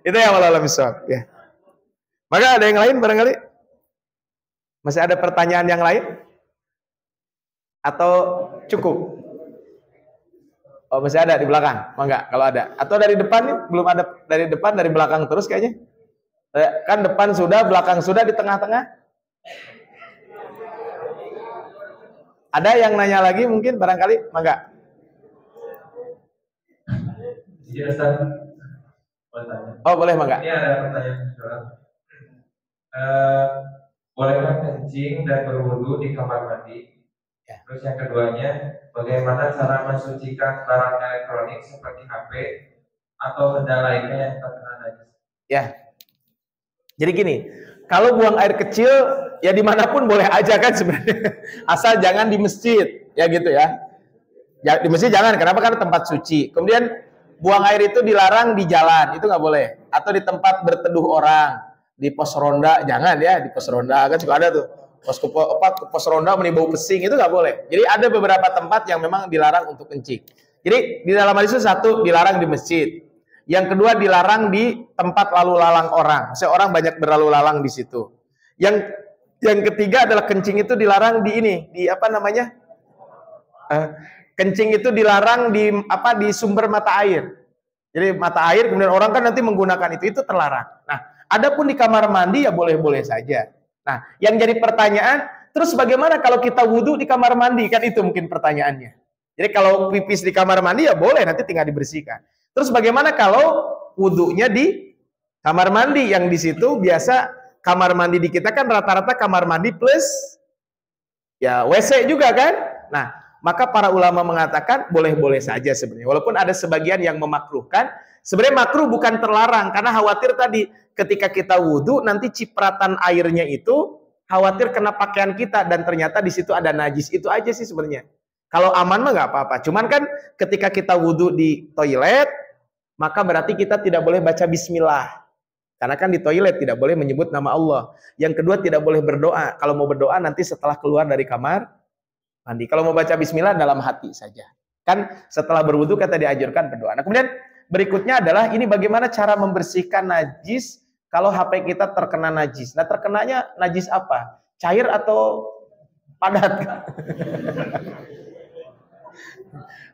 Itu ya wallahu a'lam ya. Maka ada yang lain barangkali? Masih ada pertanyaan yang lain? Atau cukup? Oh, masih ada di belakang? Enggak, kalau ada. Atau dari depan nih? Belum ada dari depan, dari belakang terus kayaknya. Kan depan sudah, belakang sudah, di tengah-tengah. Ada yang nanya lagi mungkin barangkali? Enggak. Oh, boleh Mangga. Ini ada pertanyaan. Bolehkah kencing dan berwudu di kamar mandi? Ya. Terus yang keduanya, bagaimana cara mensucikan barang elektronik seperti HP atau benda lainnya yang terkena najis? Ya. Jadi gini, kalau buang air kecil ya dimanapun boleh aja kan sebenarnya, asal jangan di masjid ya gitu ya. Di masjid jangan, kenapa? Kan tempat suci. Kemudian buang air itu dilarang di jalan, itu nggak boleh. Atau di tempat berteduh orang, di pos ronda jangan ya, di pos ronda kan suka ada tuh pos ronda menimbau pesing, itu nggak boleh. Jadi ada beberapa tempat yang memang dilarang untuk kencing. Jadi di dalam hadis itu satu dilarang di masjid. Yang kedua dilarang di tempat lalu lalang orang. Misalnya orang banyak berlalu lalang di situ. Yang ketiga adalah kencing itu dilarang di ini, di apa namanya? Kencing itu dilarang di sumber mata air. Jadi mata air kemudian orang kan nanti menggunakan itu terlarang. Nah, adapun di kamar mandi ya boleh-boleh saja. Nah, yang jadi pertanyaan, terus bagaimana kalau kita wudhu di kamar mandi? Kan itu mungkin pertanyaannya. Jadi kalau pipis di kamar mandi ya boleh, nanti tinggal dibersihkan. Terus bagaimana kalau wudhunya di kamar mandi, yang di situ biasa kamar mandi di kita kan rata-rata kamar mandi plus ya WC juga kan? Nah, maka para ulama mengatakan boleh-boleh saja sebenarnya. Walaupun ada sebagian yang memakruhkan, sebenarnya makruh bukan terlarang, karena khawatir tadi ketika kita wudhu nanti cipratan airnya itu khawatir kena pakaian kita dan ternyata di situ ada najis. Itu aja sih sebenarnya. Kalau aman mah nggak apa-apa. Cuman kan ketika kita wudhu di toilet, maka berarti kita tidak boleh baca bismillah. Karena kan di toilet tidak boleh menyebut nama Allah. Yang kedua tidak boleh berdoa. Kalau mau berdoa nanti setelah keluar dari kamar mandi. Kalau mau baca bismillah dalam hati saja. Kan setelah berwudhu kata dianjurkan berdoa. Nah, kemudian berikutnya adalah ini bagaimana cara membersihkan najis kalau HP kita terkena najis. Nah, terkenanya najis apa? Cair atau padat?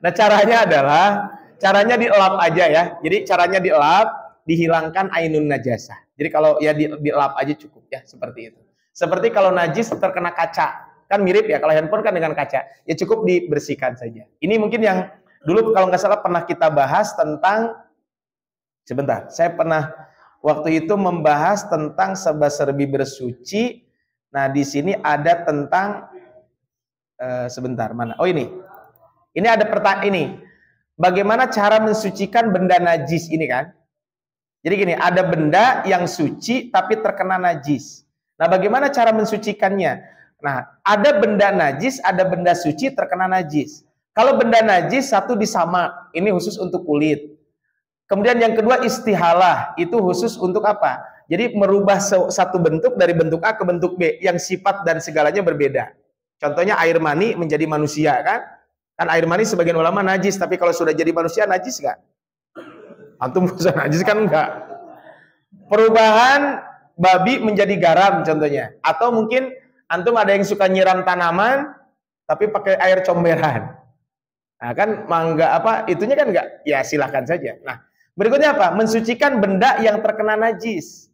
Nah, caranya dielap aja ya. Jadi caranya dielap, dihilangkan ainun najasah. Jadi kalau ya dielap aja cukup ya, seperti itu. Seperti kalau najis terkena kaca, kan mirip ya, kalau handphone kan dengan kaca. Ya cukup dibersihkan saja. Ini mungkin yang dulu kalau nggak salah pernah kita bahas tentang, sebentar, saya pernah waktu itu membahas tentang serba-serbi bersuci. Nah, di sini ada tentang sebentar, mana? Oh ini. Ini ada pertanyaan ini. Bagaimana cara mensucikan benda najis ini kan? Jadi gini, ada benda yang suci tapi terkena najis. Nah, bagaimana cara mensucikannya? Nah, ada benda najis, ada benda suci terkena najis. Kalau benda najis, satu disamak, ini khusus untuk kulit. Kemudian yang kedua istihalah, itu khusus untuk apa? Jadi merubah satu bentuk dari bentuk A ke bentuk B, yang sifat dan segalanya berbeda. Contohnya air mani menjadi manusia kan? Kan air mani sebagian ulama najis, tapi kalau sudah jadi manusia najis nggak? Antum bisa najis kan enggak? Perubahan babi menjadi garam contohnya. Atau mungkin antum ada yang suka nyiram tanaman tapi pakai air comberan. Nah, kan mangga apa itunya kan enggak? Ya silahkan saja. Nah, berikutnya apa? Mensucikan benda yang terkena najis.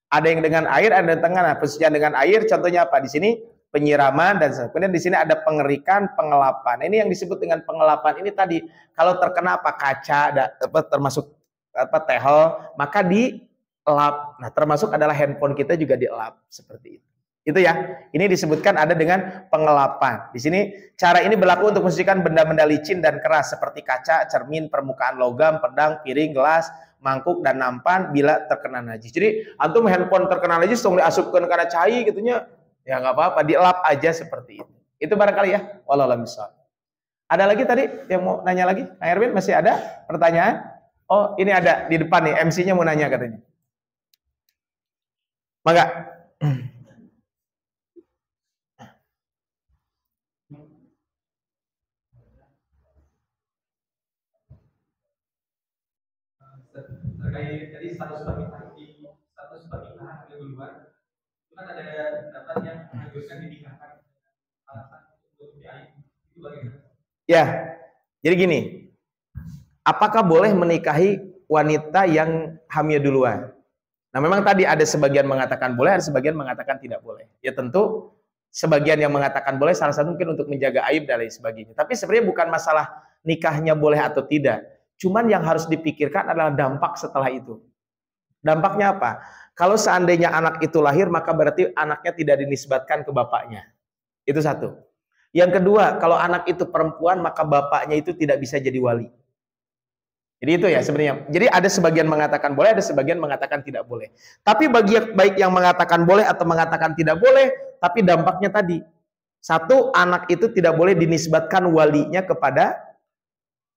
Ada yang dengan air, ada yang dengan pensucian dengan air. Contohnya apa? Di sini penyiraman dan kemudian di sini ada pengerikan, pengelapan. Ini yang disebut dengan pengelapan. Ini tadi kalau terkena apa kaca, termasuk apa tehel, maka di elap. Nah, termasuk adalah handphone kita juga dielap seperti itu. Itu ya. Ini disebutkan ada dengan pengelapan. Di sini cara ini berlaku untuk mensucikan benda-benda licin dan keras seperti kaca, cermin, permukaan logam, pedang, piring, gelas, mangkuk dan nampan bila terkena najis. Jadi antum handphone terkena najis tong diasupkeun kana cai gitunya. Ya nggak apa-apa, dielap aja seperti itu. Itu barangkali ya. Wallahu a'lam bishawab. Ada lagi tadi yang mau nanya lagi? Kang Erwin masih ada pertanyaan? Oh, ini ada di depan nih, MC-nya mau nanya katanya. Mangga. Terkait tadi status pernikahan keduluan, itu kan ada pendapat yang menganjurkan dinikahkan alasan untuk diaib. Itu bagaimana? Ya, jadi gini. Apakah boleh menikahi wanita yang hamil duluan? Nah, memang tadi ada sebagian mengatakan boleh, ada sebagian mengatakan tidak boleh. Ya tentu sebagian yang mengatakan boleh salah satu mungkin untuk menjaga aib dan lain sebagainya. Tapi sebenarnya bukan masalah nikahnya boleh atau tidak. Cuman yang harus dipikirkan adalah dampak setelah itu. Dampaknya apa? Kalau seandainya anak itu lahir, maka berarti anaknya tidak dinisbatkan ke bapaknya. Itu satu. Yang kedua, kalau anak itu perempuan, maka bapaknya itu tidak bisa jadi wali. Jadi itu ya sebenarnya. Jadi ada sebagian mengatakan boleh, ada sebagian mengatakan tidak boleh. Tapi baik yang mengatakan boleh atau mengatakan tidak boleh, tapi dampaknya tadi. Satu, anak itu tidak boleh dinisbatkan walinya kepada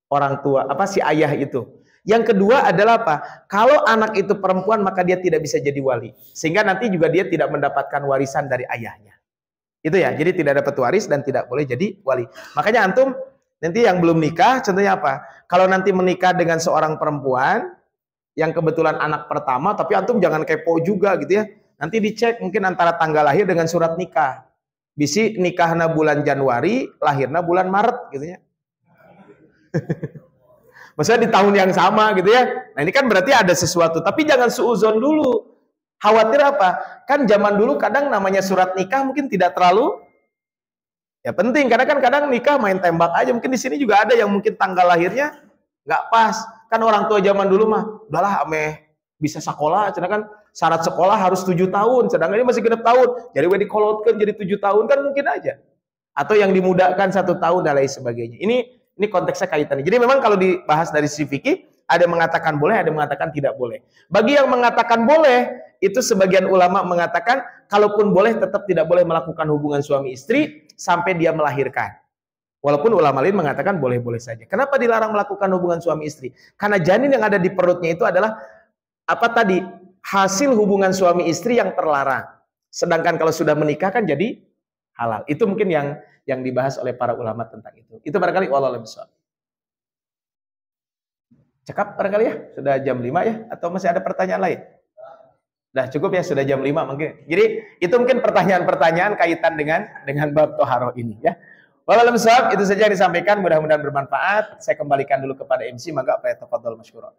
orang tua, apa si ayah itu. Yang kedua adalah apa? Kalau anak itu perempuan, maka dia tidak bisa jadi wali. Sehingga nanti juga dia tidak mendapatkan warisan dari ayahnya. Itu ya, jadi tidak dapat waris dan tidak boleh jadi wali. Makanya antum nanti yang belum nikah, contohnya apa? Kalau nanti menikah dengan seorang perempuan yang kebetulan anak pertama, tapi antum jangan kepo juga gitu ya. Nanti dicek mungkin antara tanggal lahir dengan surat nikah. Bisi nikahna bulan Januari, lahirna bulan Maret gitu ya. Maksudnya di tahun yang sama gitu ya. Nah ini kan berarti ada sesuatu. Tapi jangan suuzon dulu. Khawatir apa? Kan zaman dulu kadang namanya surat nikah mungkin tidak terlalu ya penting, karena kan kadang nikah main tembak aja. Mungkin di sini juga ada yang mungkin tanggal lahirnya nggak pas. Kan orang tua zaman dulu mah, udahlah ameh bisa sekolah, sedangkan syarat sekolah harus 7 tahun, sedangkan ini masih genep tahun. Jadi we dikolotkeun jadi 7 tahun kan mungkin aja. Atau yang dimudahkan 1 tahun dan lain sebagainya. Ini konteksnya kaitannya. Jadi memang kalau dibahas dari sisi fikih, ada yang mengatakan boleh, ada yang mengatakan tidak boleh. Bagi yang mengatakan boleh, itu sebagian ulama mengatakan kalaupun boleh tetap tidak boleh melakukan hubungan suami istri sampai dia melahirkan. Walaupun ulama lain mengatakan boleh-boleh saja. Kenapa dilarang melakukan hubungan suami istri? Karena janin yang ada di perutnya itu adalah apa tadi? Hasil hubungan suami istri yang terlarang. Sedangkan kalau sudah menikah kan jadi halal. Itu mungkin yang dibahas oleh para ulama tentang itu. Itu barangkali wallahu a'lam bishawab. Cekap barangkali ya? Sudah jam 5 ya? Atau masih ada pertanyaan lain? Dah cukup ya, sudah jam 5 mungkin. Jadi itu mungkin pertanyaan-pertanyaan kaitan dengan bab toharoh ini ya. Wallahualam bishawab, itu saja yang disampaikan, mudah-mudahan bermanfaat. Saya kembalikan dulu kepada MC, maka tafadhol masykuran.